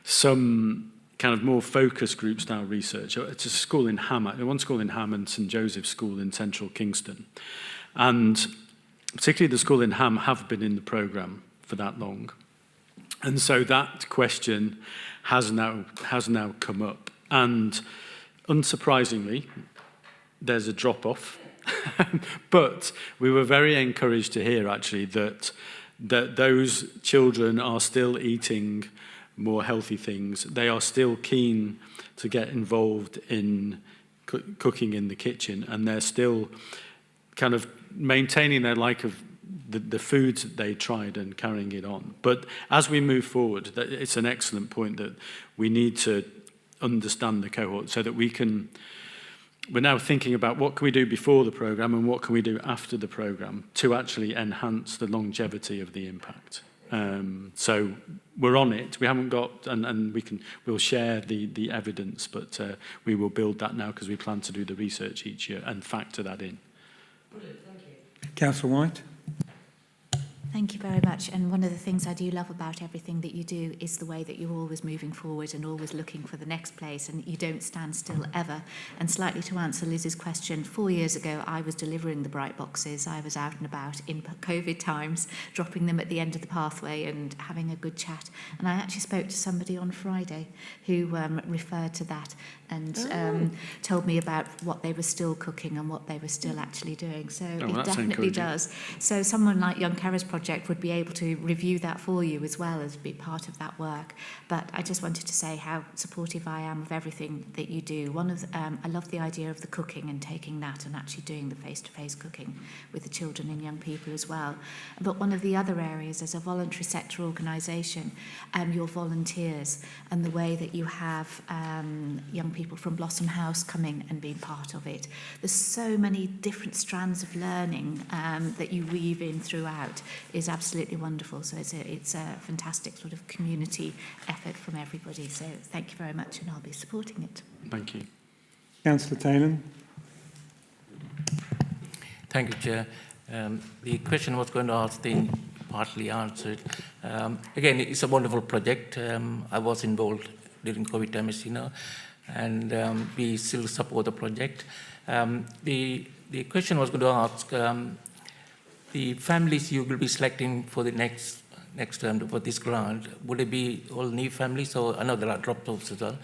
some kind of more focus group style research. It's a school in Ham, one school in Ham and St Joseph's School in central Kingston. And particularly the school in Ham have been in the programme for that long. And so that question has now come up. And unsurprisingly, there's a drop-off. But we were very encouraged to hear, actually, that those children are still eating more healthy things. They are still keen to get involved in cooking in the kitchen, and they're still kind of maintaining their like of the foods that they tried and carrying it on. But as we move forward, it's an excellent point that we need to understand the cohort so that we're now thinking about what can we do before the programme and what can we do after the programme to actually enhance the longevity of the impact. So we're on it. We haven't got, and we'll share the evidence, but we will build that now because we plan to do the research each year and factor that in. Brilliant, thank you. Councillor White. Thank you very much. And one of the things I do love about everything that you do is the way that you're always moving forward and always looking for the next place, and you don't stand still ever. And slightly to answer Liz's question, 4 years ago, I was delivering the Bright Boxes. I was out and about in COVID times, dropping them at the end of the pathway and having a good chat. And I actually spoke to somebody on Friday who referred to that and told me about what they were still cooking and what they were still actually doing. So it definitely does. So someone like Young Carers Project would be able to review that for you as well as be part of that work. But I just wanted to say how supportive I am of everything that you do. I love the idea of the cooking and taking that and actually doing the face-to-face cooking with the children and young people as well. But one of the other areas as a voluntary sector organisation, your volunteers and the way that you have young people from Blossom House coming and being part of it. There's so many different strands of learning that you weave in throughout is absolutely wonderful. So it's a fantastic sort of community effort from everybody. So thank you very much, and I'll be supporting it. Thank you. Councillor Taylor. Thank you, Chair. The question I was going to ask, they partly answered. Again, it's a wonderful project. I was involved during COVID time, as you know, and we still support the project. The question I was going to ask, the families you will be selecting for the next term for this grant, would it be all new families, or I know there are drop-offs as well?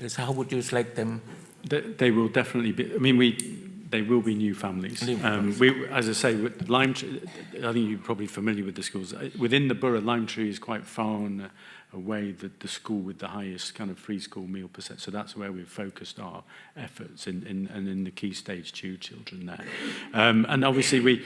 So how would you select them? They will definitely be. I mean, they will be new families. As I say, with Limetree, I think you're probably familiar with the schools. Within the borough, Limetree is quite far and away the school with the highest kind of free school meal percent. So that's where we've focused our efforts in the key stage 2 children there. And obviously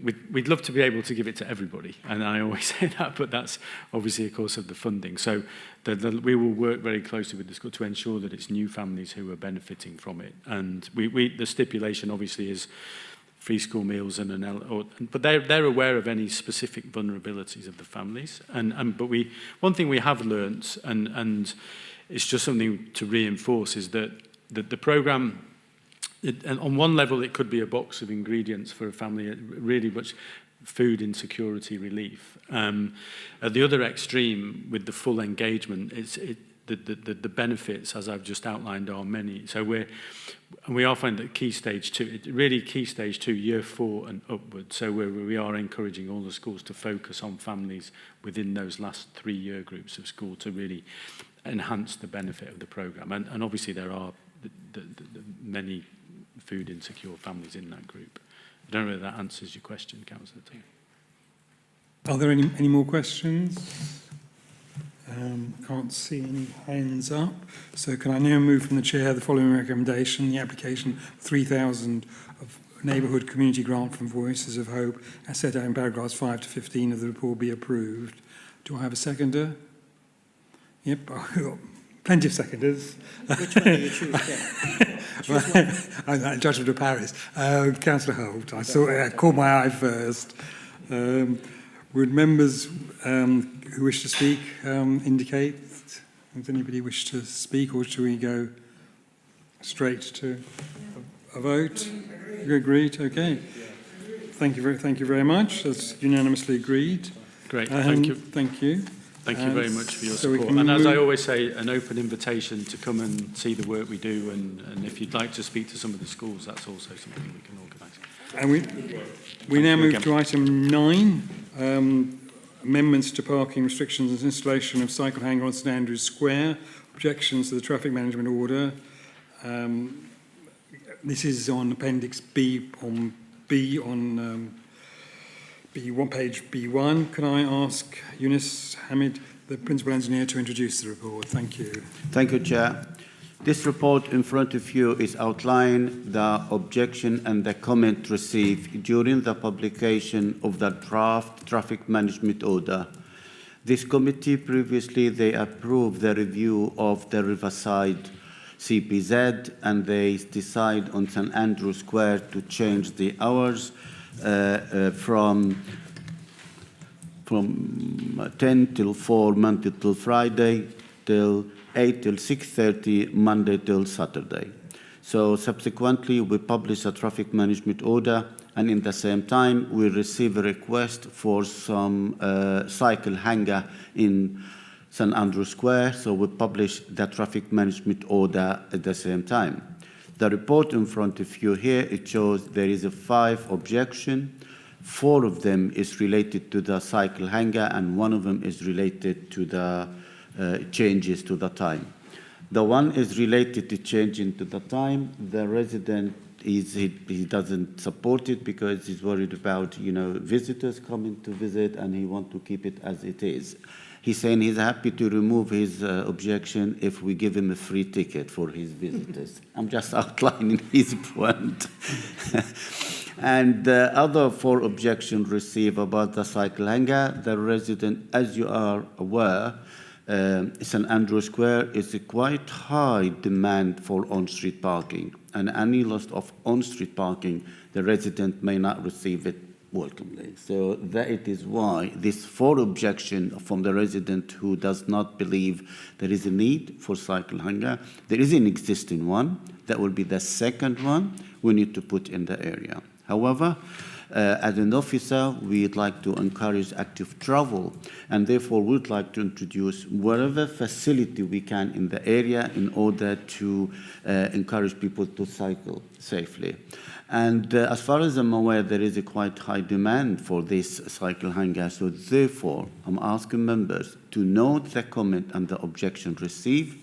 we'd love to be able to give it to everybody, and I always say that, but that's obviously, of course, of the funding. So we will work very closely with the school to ensure that it's new families who are benefiting from it. And the stipulation, obviously, is free school meals but they're aware of any specific vulnerabilities of the families. But one thing we have learnt, and it's just something to reinforce, is that the programme, and on one level, it could be a box of ingredients for a family, really much food insecurity relief. At the other extreme, with the full engagement, the benefits, as I've just outlined, are many. So we are finding that key stage 2, year 4 and upwards. So we are encouraging all the schools to focus on families within those last 3 year groups of school to really enhance the benefit of the programme. And obviously there are the many food insecure families in that group. I don't know whether that answers your question, Councillor T. Are there any more questions? Can't see any hands up. So can I now move from the Chair the following recommendation: the application 3,000 of Neighbourhood Community Grant from Voices of Hope, as set out in paragraphs 5 to 15 of the report, be approved. Do I have a seconder? Yep, I've got plenty of seconders. Which one do you choose? I'm Judgment of Paris. Councillor Holt, I caught my eye first. Would members who wish to speak indicate? Does anybody wish to speak, or should we go straight to a vote? Agreed. Okay. Thank you very much. That's unanimously agreed. Great. Thank you. Thank you. Thank you very much for your support. And as I always say, an open invitation to come and see the work we do, and if you'd like to speak to some of the schools, that's also something we can organise. And we now move to item 9, amendments to parking restrictions and installation of cycle hanger on St Andrew's Square, objections to the traffic management order. This is on Appendix B on B1, page B1. Can I ask Yunus Hamid, the Principal Engineer, to introduce the report? Thank you. Thank you, Chair. This report in front of you is outlining the objection and the comment received during the publication of the draft traffic management order. This committee previously, they approved the review of the Riverside CPZ, and they decide on St Andrew Square to change the hours from 10 till 4 Monday till Friday, till 8 till 6:30 Monday till Saturday. So subsequently, we publish a traffic management order, and in the same time, we receive a request for some cycle hanger in St Andrew Square, so we publish the traffic management order at the same time. The report in front of you here, it shows there is 5 objections. 4 of them is related to the cycle hanger, and 1 of them is related to the changes to the time. The one is related to changing to the time. The resident he doesn't support it because he's worried about visitors coming to visit, and he wants to keep it as it is. He's saying he's happy to remove his objection if we give him a free ticket for his visitors. I'm just outlining his point. And the other 4 objections received about the cycle hanger, the resident, as you are aware, St Andrew Square is a quite high demand for on-street parking, and any loss of on-street parking, the resident may not receive it welcomely. So that it is why this 4 objection from the resident who does not believe there is a need for cycle hanger. There is an existing one. That will be the second one we need to put in the area. However, as an officer, we'd like to encourage active travel, and therefore we'd like to introduce whatever facility we can in the area in order to encourage people to cycle safely. And as far as I'm aware, there is a quite high demand for this cycle hanger, so therefore I'm asking members to note the comment and the objection received,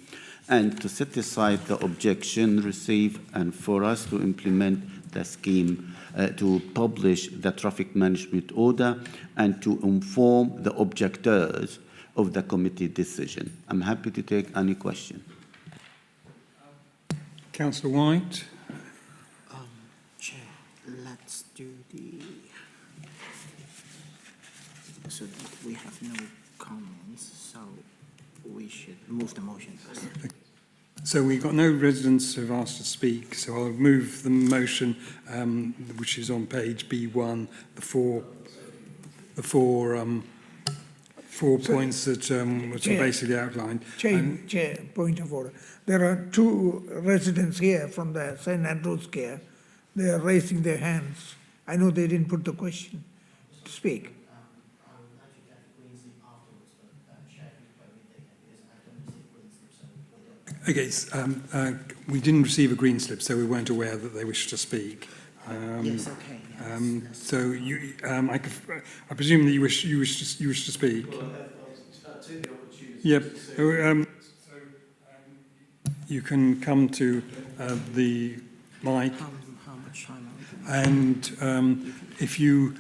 and to set aside the objection received, and for us to implement the scheme to publish the traffic management order and to inform the objectors of the committee decision. I'm happy to take any question. Councillor White. Chair, let's do the So we have no comments, so we should move the motion first. So we've got no residents who have asked to speak, so I'll move the motion, which is on page B1, the four points that was basically outlined. Chair, point of order. There are two residents here from the St. Andrew's Care. They are raising their hands. I know they didn't put the question to speak. Okay, we didn't receive a green slip, so we weren't aware that they wished to speak. Yes, okay. Yes. So you, I presume that you wish to speak. Well, I'll take the opportunity. Yep. You can come to the mic, How much time and if you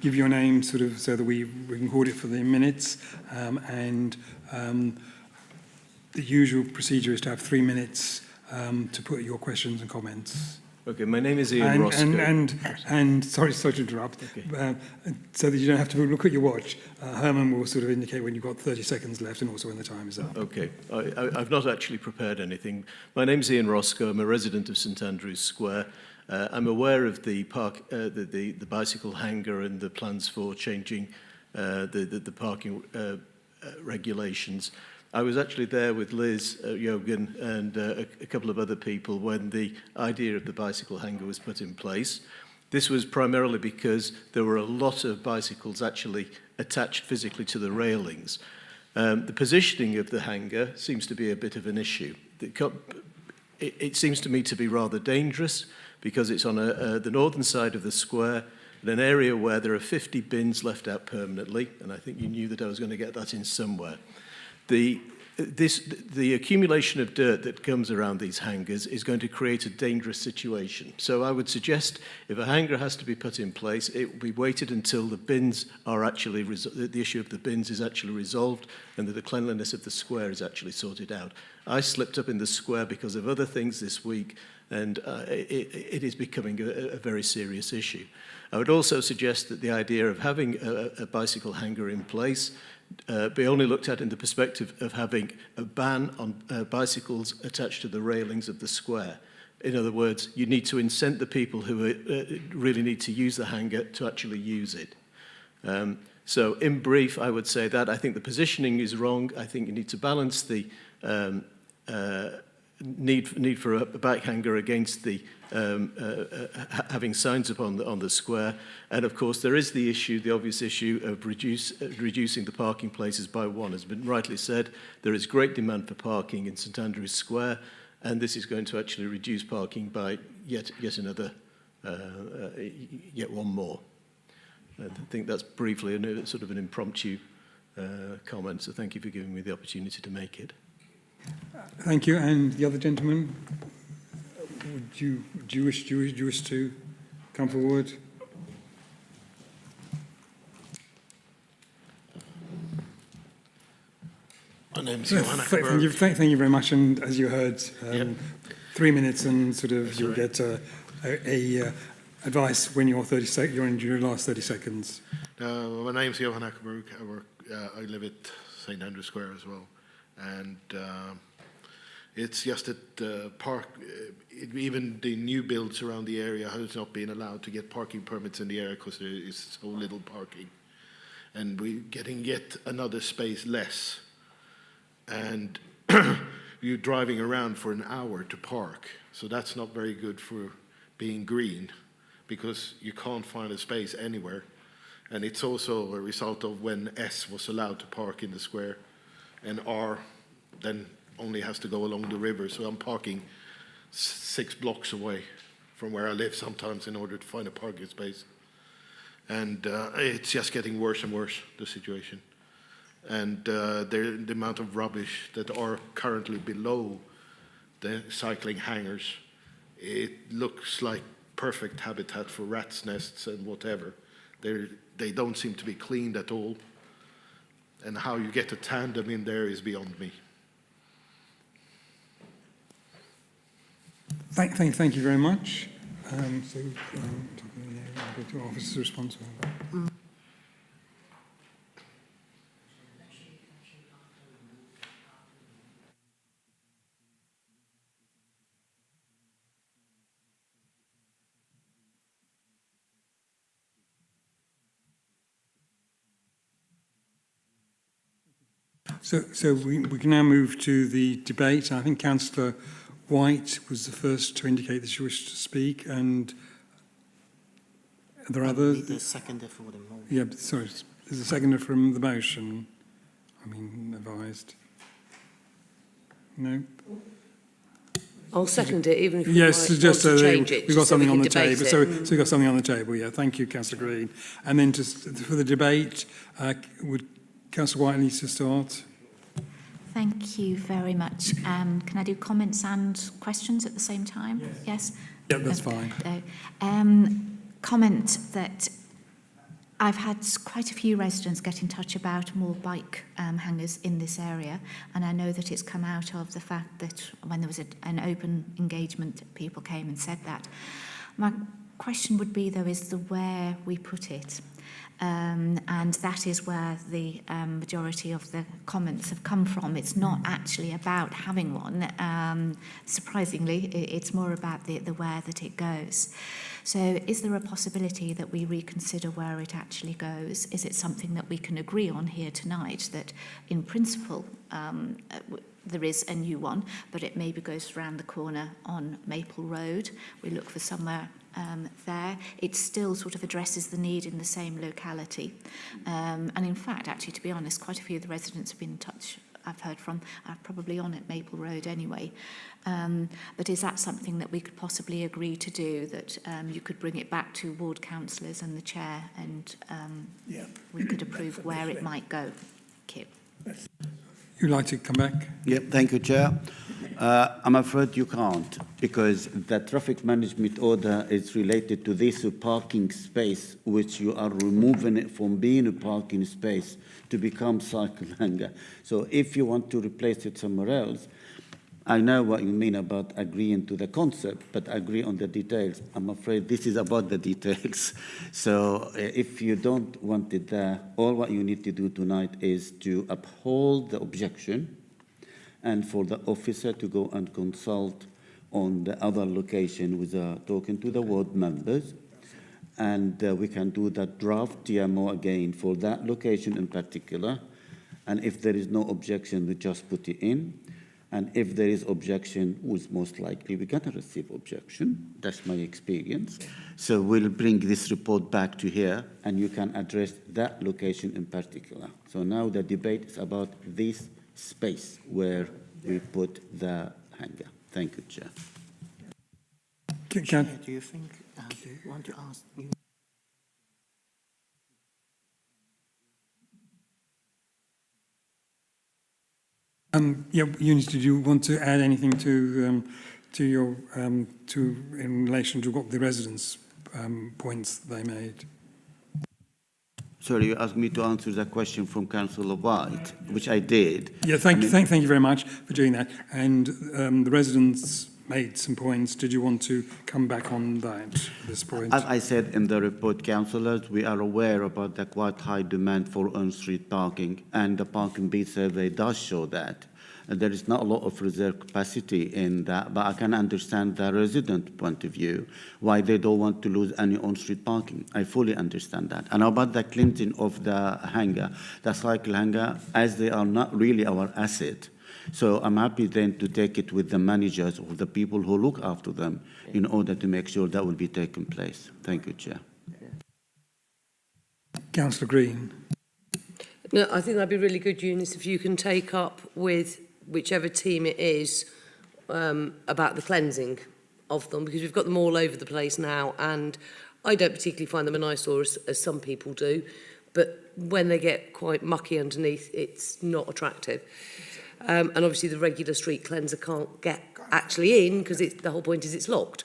give your name, sort of, so that we record it for the minutes, and the usual procedure is to have 3 minutes to put your questions and comments. Okay, my name is Ian Roscoe. And sorry to interrupt, Okay. So that you don't have to look at your watch. Herman will sort of indicate when you've got 30 seconds left and also when the time is up. Okay, I've not actually prepared anything. My name's Ian Roscoe. I'm a resident of St Andrew's Square. I'm aware of the park, the bicycle hangar and the plans for changing the parking regulations. I was actually there with Liz Yogan and a couple of other people when the idea of the bicycle hangar was put in place. This was primarily because there were a lot of bicycles actually attached physically to the railings. The positioning of the hangar seems to be a bit of an issue. It seems to me to be rather dangerous because it's on the northern side of the square, in an area where there are 50 bins left out permanently, and I think you knew that I was going to get that in somewhere. The accumulation of dirt that comes around these hangars is going to create a dangerous situation. So I would suggest if a hangar has to be put in place, it will be waited until the bins are actually, the issue of the bins is actually resolved and that the cleanliness of the square is actually sorted out. I slipped up in the square because of other things this week, and it is becoming a very serious issue. I would also suggest that the idea of having a bicycle hangar in place be only looked at in the perspective of having a ban on bicycles attached to the railings of the square. In other words, you need to incent the people who really need to use the hangar to actually use it. So in brief, I would say that I think the positioning is wrong. I think you need to balance the need for a bike hanger against the having signs up on the square. And of course, there is the issue, the obvious issue of reducing the parking places by one. As has been rightly said, there is great demand for parking in St Andrew's Square, and this is going to actually reduce parking by yet one more. I think that's briefly a sort of an impromptu comment, so thank you for giving me the opportunity to make it. Thank you. And the other gentleman, do you wish to come forward? My name's Johanna Berg. Thank you very much. And as you heard, 3 minutes, and sort of you'll get advice when you're in your last 30 seconds. My name's Johan Ackerberg. I live at St Andrews Square as well, and it's just that even the new builds around the area has not been allowed to get parking permits in the area because there is so little parking, and we're getting yet another space less, and you're driving around for an hour to park, so that's not very good for being green, because you can't find a space anywhere. And it's also a result of when S was allowed to park in the square, and R then only has to go along the river. So I'm parking 6 blocks away from where I live sometimes in order to find a parking space. And it's just getting worse and worse, the situation. And the amount of rubbish that are currently below the cycling hangars, it looks like perfect habitat for rats' nests and whatever. They don't seem to be cleaned at all. And how you get a tandem in there is beyond me. Thank you very much. Go to officer's response. So we can now move to the debate. I think Councillor White was the first to indicate that she wished to speak, and are there others? The seconder for the motion. Yeah, but sorry, there's a seconder from the motion. I mean, advised. No? I'll second it, even if we yes, might just want so to change it. we've got just so something we on can the debate table. it. So we've got something on the table. Yeah, thank you, Councillor Green. And then for the debate, would Councillor White need to start? Thank you very much. Can I do comments and questions at the same time? Yes? Yeah, that's fine. Comment that I've had quite a few residents get in touch about more bike hangers in this area, and I know that it's come out of the fact that when there was an open engagement, people came and said that. My question would be, though, is the where we put it. And that is where the majority of the comments have come from. It's not actually about having one. Surprisingly, it's more about the where that it goes. So is there a possibility that we reconsider where it actually goes? Is it something that we can agree on here tonight, that in principle there is a new one, but it maybe goes around the corner on Maple Road? We look for somewhere there. It still sort of addresses the need in the same locality. And in fact, actually, to be honest, quite a few of the residents have been in touch, I've heard from, probably on at Maple Road anyway. But is that something that we could possibly agree to do, that you could bring it back to ward councillors and the chair, and we could approve where it might go? Thank you. You'd like to come back? Yep, thank you, Chair. I'm afraid you can't, because the traffic management order is related to this parking space, which you are removing it from being a parking space to become cycle hanger. So if you want to replace it somewhere else, I know what you mean about agreeing to the concept, but agree on the details. I'm afraid this is about the details. So if you don't want it there, all what you need to do tonight is to uphold the objection and for the officer to go and consult on the other location with talking to the ward members. And we can do that draft TMO again for that location in particular. And if there is no objection, we just put it in. And if there is objection, which most likely we're going to receive objection, that's my experience. So we'll bring this report back to here, and you can address that location in particular. So now the debate is about this space where we put the hanger. Thank you, Chair. Chair, do you think you want to ask? Yeah, Eunice, did you want to add anything to your in relation to what the residents' points they made? Sorry, you asked me to answer that question from Councillor White, which I did. Yeah, thank you very much for doing that. And the residents made some points. Did you want to come back on that, this point? As I said in the report, councillors, we are aware about the quite high demand for on-street parking, and the parking bid survey does show that. And there is not a lot of reserve capacity in that, but I can understand the resident point of view, why they don't want to lose any on-street parking. I fully understand that. And about the cleansing of the hanger, the cycle hanger, as they are not really our asset, so I'm happy then to take it with the managers or the people who look after them in order to make sure that will be taking place. Thank you, Chair. Councillor Green. No, I think that'd be really good, Eunice, if you can take up with whichever team it is about the cleansing of them, because we've got them all over the place now, and I don't particularly find them an eyesore as some people do, but when they get quite mucky underneath, it's not attractive. And obviously the regular street cleanser can't get actually in, because the whole point is it's locked,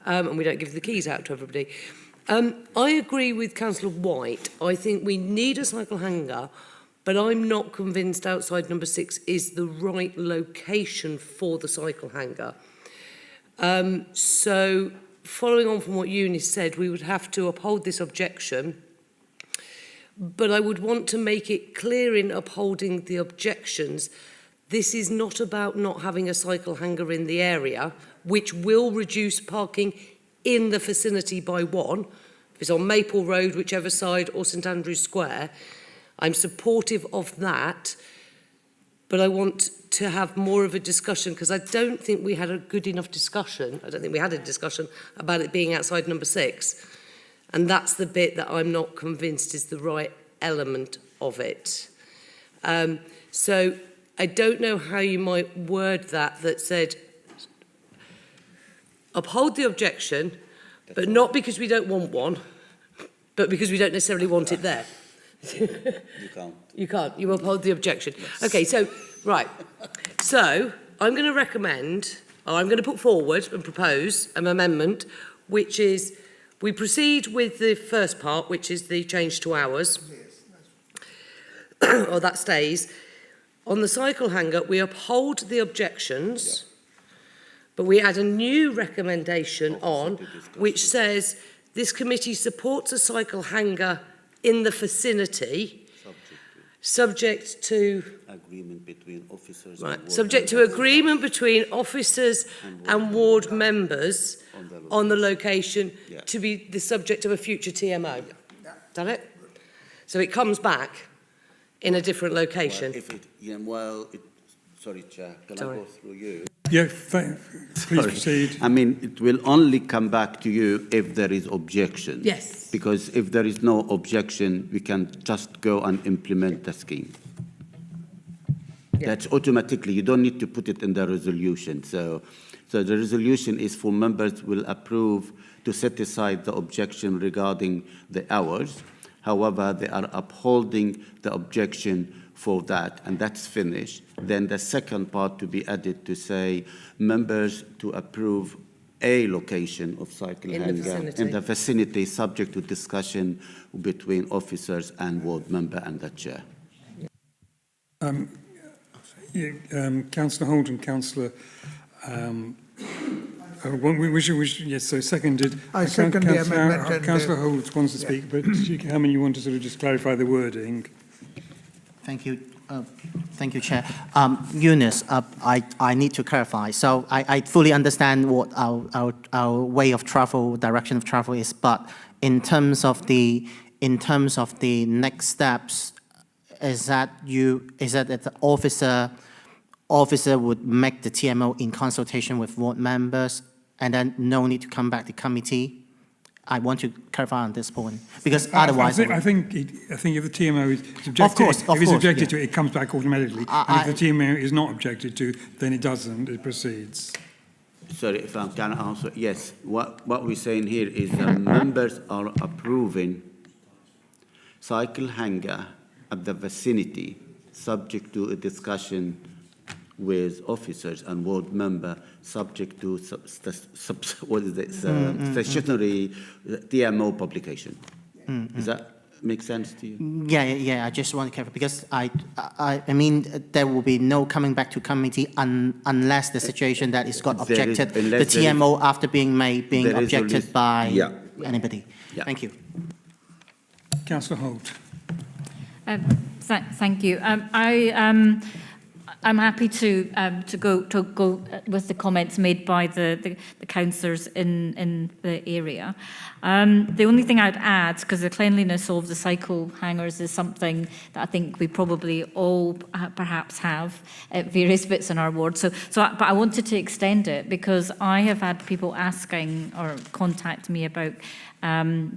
and we don't give the keys out to everybody. I agree with Councillor White. I think we need a cycle hanger, but I'm not convinced outside number 6 is the right location for the cycle hanger. So following on from what Eunice said, we would have to uphold this objection, but I would want to make it clear in upholding the objections, this is not about not having a cycle hanger in the area, which will reduce parking in the vicinity by 1. If it's on Maple Road, whichever side, or St Andrew's Square, I'm supportive of that. but I want to have more of a discussion because I don't think we had a good enough discussion. I don't think we had a discussion about it being outside number 6. And that's the bit that I'm not convinced is the right element of it. So I don't know how you might word that said, uphold the objection, but not because we don't want one, but because we don't necessarily want it there. You can't. You can't. You uphold the objection. Yes. Okay, so, right. So, I'm going to recommend, or I'm going to put forward and propose an amendment, which is, we proceed with the first part, which is the change to hours. Or that stays. On the cycle hanger, we uphold the objections, but we add a new recommendation on, which says, this committee supports a cycle hanger in the vicinity, subject to agreement between officers. Right, and subject to agreement between officers and ward members on the location to be the subject of a future TMO. Is that it? So it comes back in a different location. Sorry, Chair, can Sorry. I go through you? Yeah, please proceed. I mean, it will only come back to you if there is objection. Yes. Because if there is no objection, we can just go and implement the scheme. Yeah. That's automatically, you don't need to put it in the resolution. So the resolution is for members will approve to set aside the objection regarding the hours. However, they are upholding the objection for that, and that's finished. Then the second part to be added to say members to approve a location of cycle hanger in the vicinity subject to discussion between officers and ward member and the chair. Councillor Holt and Councillor yes, so seconded. I second the amendment. Councillor Holt wants to speak, but Hammond, you want to sort of just clarify the wording? Thank you. Thank you, Chair. Eunice, I need to clarify. So I fully understand what our way of travel, direction of travel is, but in terms of the next steps, is that the officer would make the TMO in consultation with ward members, and then no need to come back to committee? I want to clarify on this point, because otherwise... I think if the TMO is objected to, it comes back automatically. And if the TMO is not objected to, then it doesn't, it proceeds. Sorry, if I can answer. Yes, what we're saying here is that members are approving cycle hanger at the vicinity, subject to a discussion with officers and ward member, subject to statutory TMO publication. Does that make sense to you? Yeah. I just want to clarify, because I mean, there will be no coming back to committee unless the situation that is got objected, the TMO after being objected by anybody. Yeah. Thank you. Councillor Holt. Thank you. I'm happy to go with the comments made by the councillors in the area. The only thing I'd add, because the cleanliness of the cycle hangers is something that I think we probably all perhaps have at various bits in our ward. But I wanted to extend it because I have had people asking or contact me about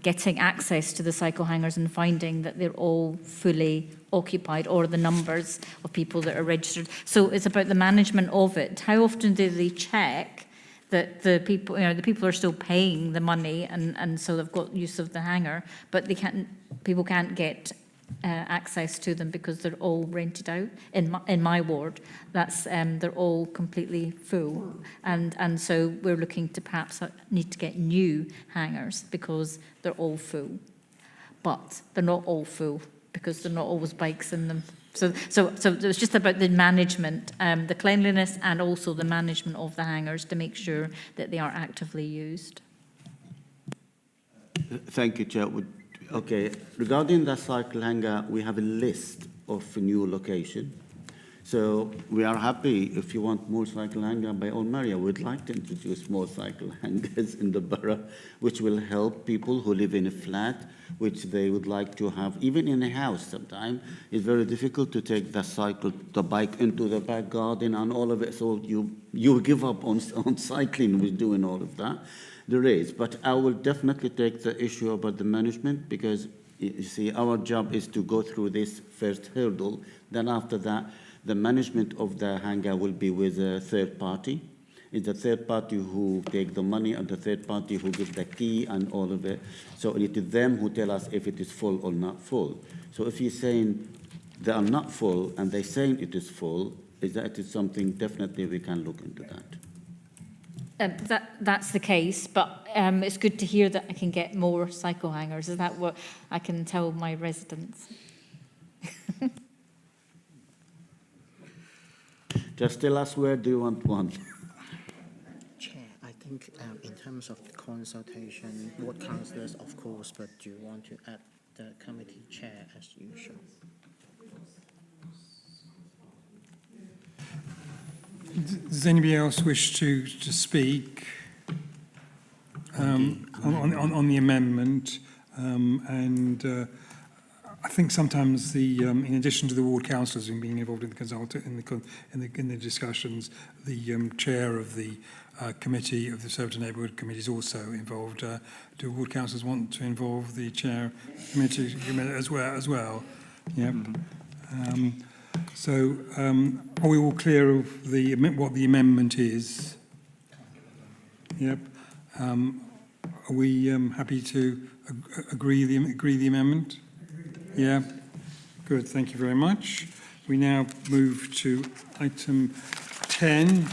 getting access to the cycle hangers and finding that they're all fully occupied, or the numbers of people that are registered. So it's about the management of it. How often do they check that the people are still paying the money, and so they've got use of the hanger, but people can't get access to them because they're all rented out. In my ward, they're all completely full, and so we're looking to perhaps need to get new hangers because they're all full, but they're not all full, because there are not always bikes in them. So it's just about the management, the cleanliness, and also the management of the hangers to make sure that they are actively used. Thank you, Chair. Okay, regarding the cycle hanger, we have a list of new location. So we are happy. If you want more cycle hanger, by all means, we'd like to introduce more cycle hangers in the borough, which will help people who live in a flat, which they would like to have, even in a house sometimes. It's very difficult to take the bike into the back garden and all of it, so you give up on cycling with doing all of that. There is, but I will definitely take the issue about the management, because you see, our job is to go through this first hurdle. Then after that, the management of the hangar will be with a third party. It's the third party who take the money and the third party who gives the key and all of it. So it is them who tell us if it is full or not full. So if you're saying they are not full and they're saying it is full, it is something definitely we can look into that. That's the case, but it's good to hear that I can get more cycle hangers. Is that what I can tell my residents? Just tell us, where do you want one? Chair, I think in terms of the consultation, what councillors, of course, but do you want to add the committee chair as usual? Does anybody else wish to speak on the amendment? I think sometimes in addition to the ward councillors being involved in the discussions, the chair of the committee of the Surbiton Neighbourhood Committee is also involved. Do ward councillors want to involve the chair committee as well? Yep. So are we all clear of what the amendment is? Yep. Are we happy to agree the amendment? Yeah, good, thank you very much. We now move to item 10,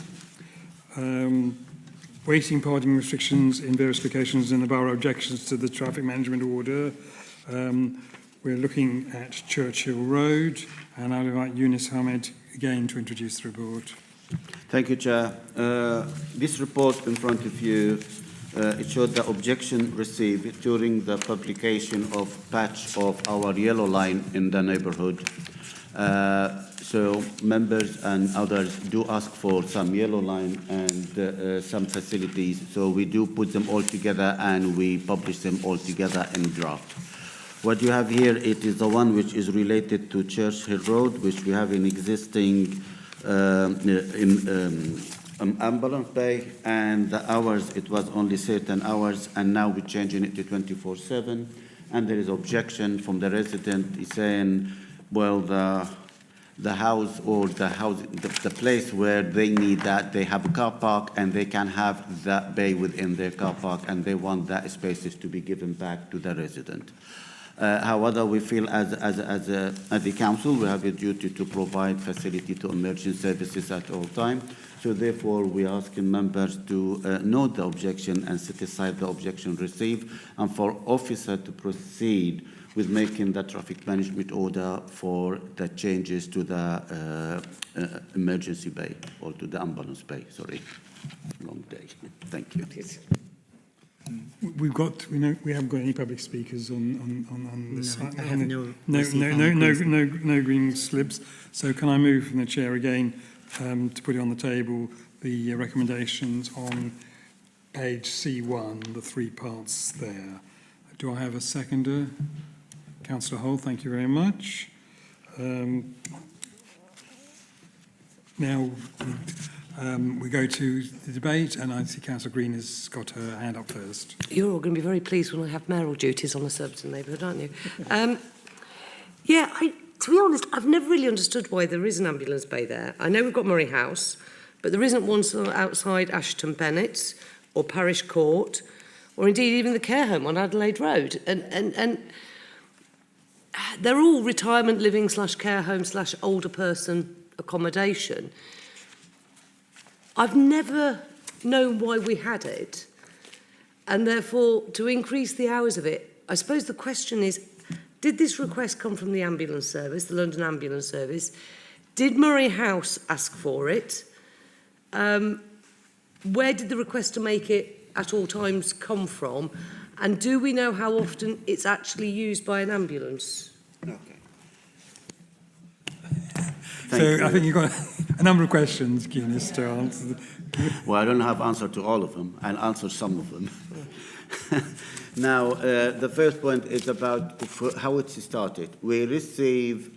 waiting parking restrictions in various locations in the borough, objections to the traffic management order. We're looking at Churchill Road, and I'll invite Yunus Hamed again to introduce the report. Thank you, Chair. This report in front of you, it showed the objection received during the publication of patch of our yellow line in the neighbourhood. So members and others do ask for some yellow line and some facilities. So we do put them all together and we publish them all together in draft. What you have here, it is the one which is related to Churchill Road, which we have in existing ambulance bay, and the hours, it was only certain hours, and now we're changing it to 24/7. And there is objection from the resident saying, well, the house or the place where they need that, they have a car park and they can have that bay within their car park, and they want that spaces to be given back to the resident. However, we feel as the council, we have a duty to provide facility to emergency services at all times. So therefore, we ask members to note the objection and set aside the objection received, and for officer to proceed with making the traffic management order for the changes to the emergency bay, or to the ambulance bay, sorry. Long day. Thank you. We haven't got any public speakers on this. No, I have no green slips. So can I move from the chair again to put it on the table, the recommendations on page C1, the 3 parts there. Do I have a seconder? Councillor Hull, thank you very much. Now we go to the debate, and I see Councillor Green has got her hand up first. You're all going to be very pleased when I have mayoral duties on the Surbiton neighbourhood, aren't you? To be honest, I've never really understood why there is an ambulance bay there. I know we've got Murray House, but there isn't one outside Ashton Bennett or Parish Court, or indeed even the care home on Adelaide Road. And they're all retirement living / care home / older person accommodation. I've never known why we had it, and therefore to increase the hours of it, I suppose the question is, did this request come from the ambulance service, the London Ambulance Service? Did Murray House ask for it? Where did the request to make it at all times come from? And do we know how often it's actually used by an ambulance? Okay. I think you've got a number of questions, Guinness, to answer. Well, I don't have answer to all of them. I'll answer some of them. Now, the first point is about how it started. We receive,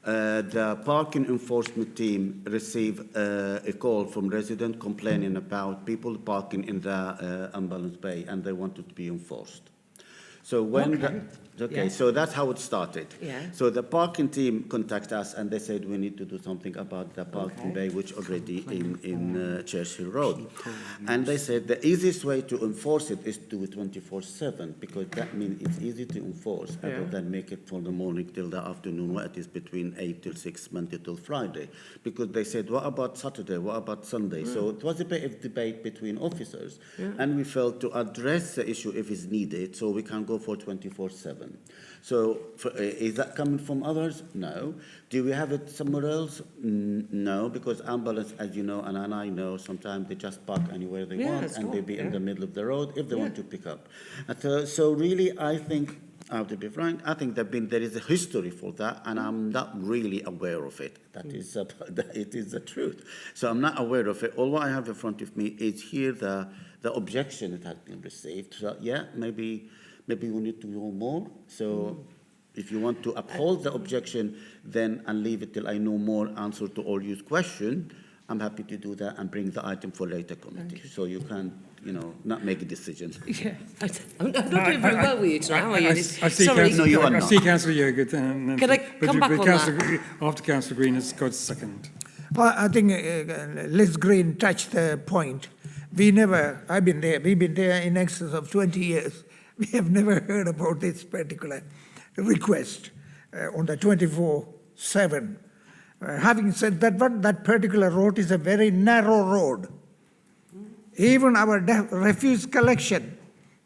the parking enforcement team receive a call from resident complaining about people parking in the ambulance bay, and they want it to be enforced. So when so that's how it started. Yeah. So the parking team contacted us and they said we need to do something about the parking bay, which already in Churchill Road. And they said the easiest way to enforce it is to do it 24/7, because that means it's easy to enforce, other than make it from the morning till the afternoon, where it is between 8 till 6, Monday till Friday. Because they said, what about Saturday? What about Sunday? So it was a bit of debate between officers. And we felt to address the issue if it's needed, so we can go for 24/7. So is that coming from others? No. Do we have it somewhere else? No, because ambulance, as you know, and I know, sometimes they just park anywhere they want, and they be in the middle of the road if they want to pick up. So really, I think, I have to be frank, I think there is a history for that, and I'm not really aware of it. That is, it is the truth. So I'm not aware of it. All I have in front of me is here the objection that has been received. So maybe we need to do more. So if you want to uphold the objection, then and leave it till I know more answer to all your questions, I'm happy to do that and bring the item for later committee. So you can, not make a decision. Yeah, I'm not doing very well with you tonight, how are you? I see Sorry. Councillor, No, you are I not. see Councillor Yogurt. Can I come back on that? After Councillor Green has got a second. Well, I think Liz Green touched the point. We've been there in excess of 20 years. We have never heard about this particular request on the 24/7. Having said that, that particular road is a very narrow road. Even our refuse collection,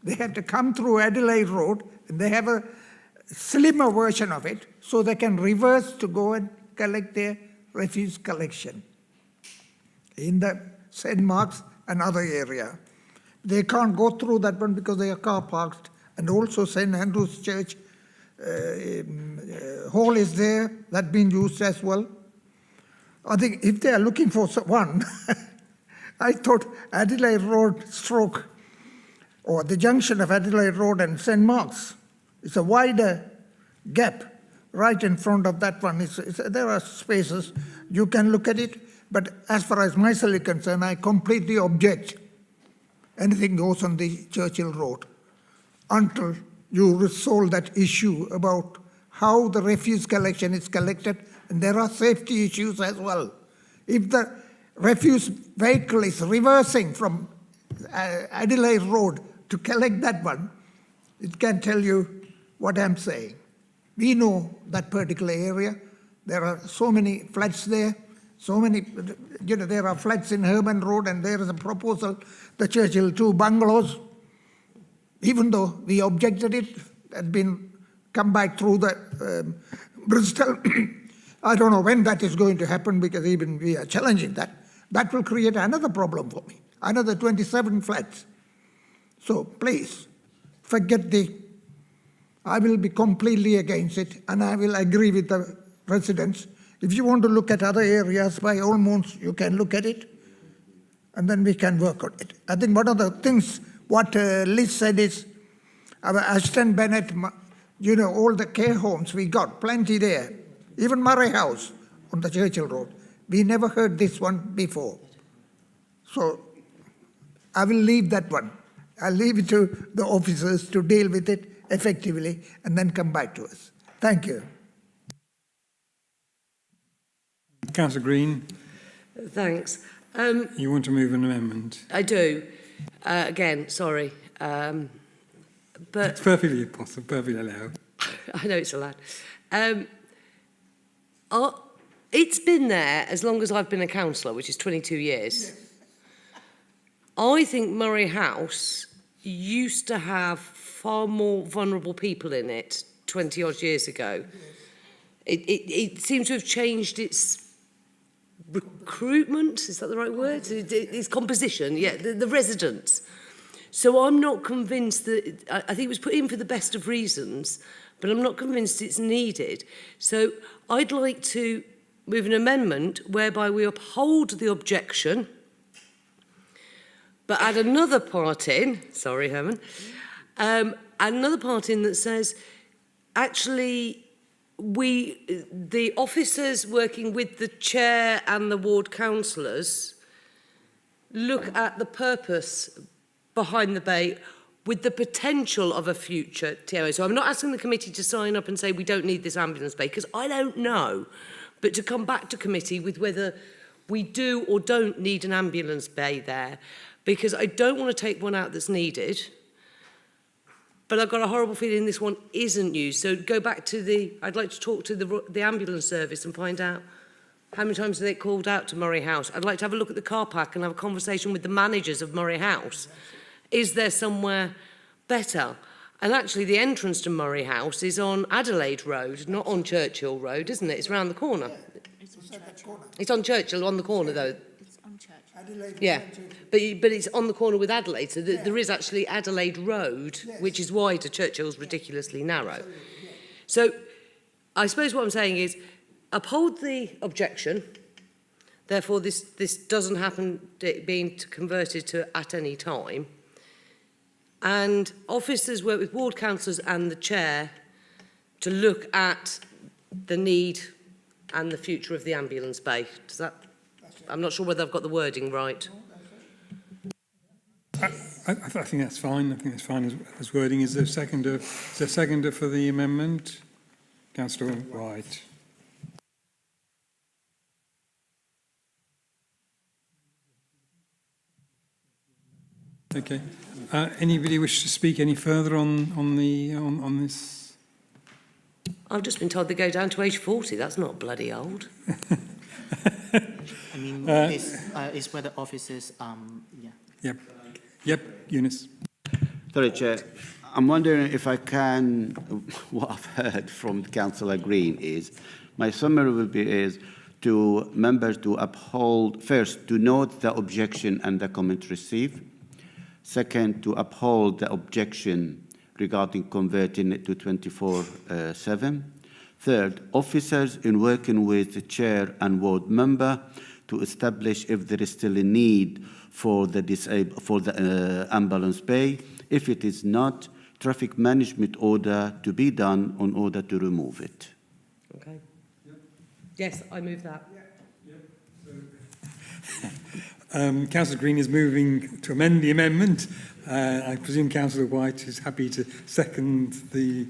they have to come through Adelaide Road, and they have a slimmer version of it, so they can reverse to go and collect their refuse collection in the St. Mark's and other area. They can't go through that one because they are car parked, and also St. Andrew's Church hall is there, that being used as well. I think if they are looking for one, I thought Adelaide Road or the junction of Adelaide Road and St. Mark's, it's a wider gap right in front of that one. There are spaces, you can look at it, but as far as myself is concerned, I completely object anything goes on the Churchill Road until you resolve that issue about how the refuse collection is collected, and there are safety issues as well. If the refuse vehicle is reversing from Adelaide Road to collect that one, it can tell you what I'm saying. We know that particular area. There are so many flats there. There are flats in Herman Road, and there is a proposal, the Churchill 2 bungalows. Even though we objected it, had been come back through the Bristol. I don't know when that is going to happen, because even we are challenging that. That will create another problem for me, another 27 flats. So please, I will be completely against it, and I will agree with the residents. If you want to look at other areas, by all means, you can look at it, and then we can work on it. I think one of the things, what Liz said is, our Ashton Bennett, all the care homes, we got plenty there. Even Murray House on the Churchill Road. We never heard this one before. So I will leave that one. I'll leave it to the officers to deal with it effectively and then come back to us. Thank you. Councillor Green. Thanks. You want to move an amendment? I do. Again, sorry. But it's perfectly possible, perfectly allowed. I know it's allowed. It's been there as long as I've been a councillor, which is 22 years. Yes. I think Murray House used to have far more vulnerable people in it 20 odd years ago. Yes. It seems to have changed its recruitment, is that the right word? Its composition, yeah, the residents. So I'm not convinced that, I think it was put in for the best of reasons, but I'm not convinced it's needed. So I'd like to with an amendment whereby we uphold the objection, but add another part in, sorry, Herman, add another part in that says, actually, the officers working with the chair and the ward councillors look at the purpose behind the bay with the potential of a future TMO. So I'm not asking the committee to sign up and say we don't need this ambulance bay, because I don't know, but to come back to committee with whether we do or don't need an ambulance bay there, because I don't want to take one out that's needed, but I've got a horrible feeling this one isn't used. So go back to I'd like to talk to the ambulance service and find out how many times they called out to Murray House. I'd like to have a look at the car park and have a conversation with the managers of Murray House. Is there somewhere better? And actually the entrance to Murray House is on Adelaide Road, not on Churchill Road, isn't it? It's round the corner. It's on Churchill, on the corner though. It's on Churchill. Yeah, but it's on the corner with Adelaide, so there is actually Adelaide Road, which is wider. Churchill's ridiculously narrow. So I suppose what I'm saying is uphold the objection, therefore this doesn't happen being converted to at any time, and officers work with ward councillors and the chair to look at the need and the future of the ambulance bay. Does that? I'm not sure whether I've got the wording right. I think that's fine. I think that's fine as wording. Is there a seconder? Is there a seconder for the amendment? Councillor White. Okay. Anybody wish to speak any further on this? I've just been told they go down to age 40. That's not bloody old. I mean, it's whether officers, yeah. Yep, Eunice. Sorry, Chair. I'm wondering if I can, what I've heard from Councillor Green is, my summary will be to members to uphold, first, to note the objection and the comment received. Second, to uphold the objection regarding converting it to 24/7. Third, officers in working with the chair and ward member to establish if there is still a need for the ambulance bay. If it is not, traffic management order to be done in order to remove it. Okay. Yes, I move that. Councillor Green is moving to amend the amendment. I presume Councillor White is happy to second the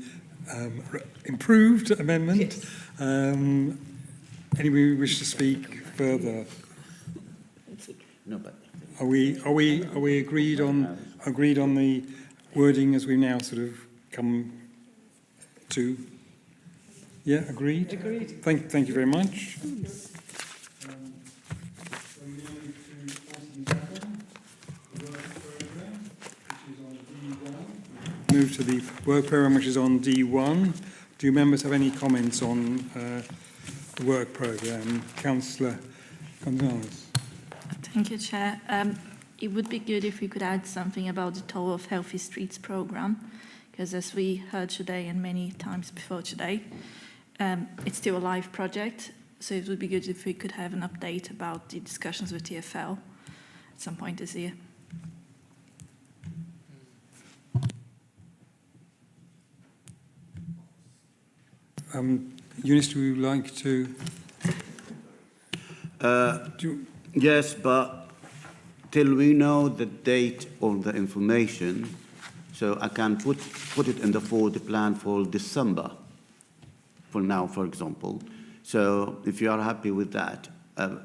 improved amendment. Yes. Anybody wish to speak further? No, but are we agreed on the wording as we now sort of come to? Yeah, agreed. Agreed. Thank you very much. Move to the work programme, which is on D1. Do members have any comments on the work programme? Councillor Gonzalez. Thank you, Chair. It would be good if we could add something about the Toll of Healthy Streets programme, because as we heard today and many times before today, it's still a live project, so it would be good if we could have an update about the discussions with TfL at some point this year. Eunice, would you like to? Yes, but till we know the date of the information, so I can put it in the forward plan for December, for now, for example. So if you are happy with that,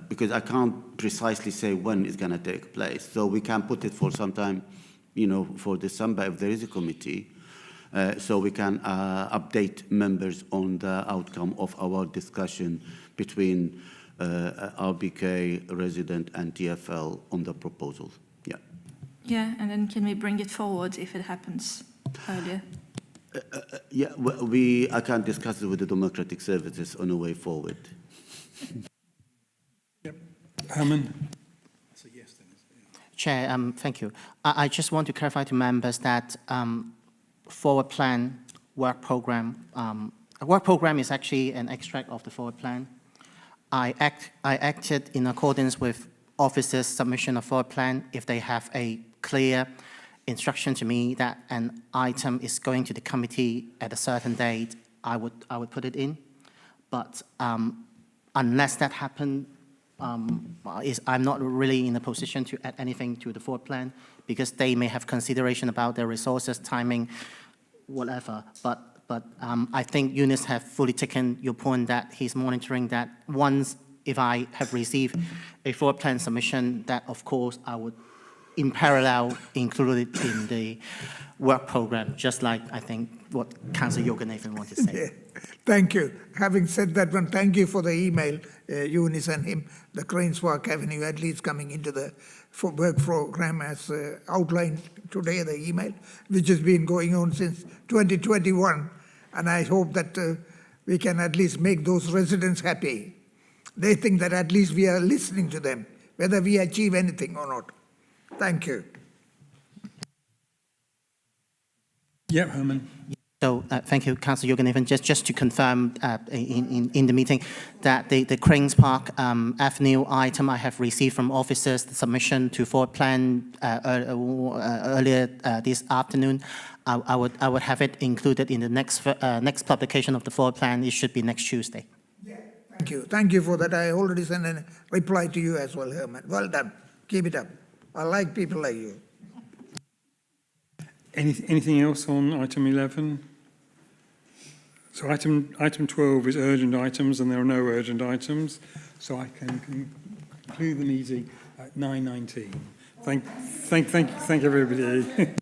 because I can't precisely say when it's going to take place, so we can put it for some time, for December if there is a committee. So we can update members on the outcome of our discussion between RBK, resident, and TfL on the proposal. Yeah. Yeah, and then can we bring it forward if it happens earlier? Yeah, I can discuss it with the Democratic Services on a way forward. Yep. Herman. Chair, thank you. I just want to clarify to members that forward plan work program. A work program is actually an extract of the forward plan. I acted in accordance with officers' submission of floor plan. If they have a clear instruction to me that an item is going to the committee at a certain date, I would put it in. But unless that happened, I'm not really in a position to add anything to the floor plan because they may have consideration about their resources, timing, whatever. But I think Eunice have fully taken your point that he's monitoring that. Once, if I have received a floor plan submission, that of course I would, in parallel, include it in the work program, just like I think what Councillor Yoganathan wanted to say. Yeah. Thank you. Having said that one, thank you for the email, Eunice and him, the Cranes Park Avenue at least coming into the work program as outlined today, the email, which has been going on since 2021. And I hope that we can at least make those residents happy. They think that at least we are listening to them, whether we achieve anything or not. Thank you. Yeah, Herman. So thank you, Councillor Yoganathan. Just to confirm in the meeting that the Cranes Park Avenue item I have received from officers, the submission to floor plan earlier this afternoon. I would have it included in the next publication of the floor plan. It should be next Tuesday. Yeah, thank you. Thank you for that. I already sent a reply to you as well, Herman. Well done. Keep it up. I like people like you. Anything else on item 11? So item 12 is urgent items, and there are no urgent items. So I can conclude the meeting at 9:19. Thank everybody.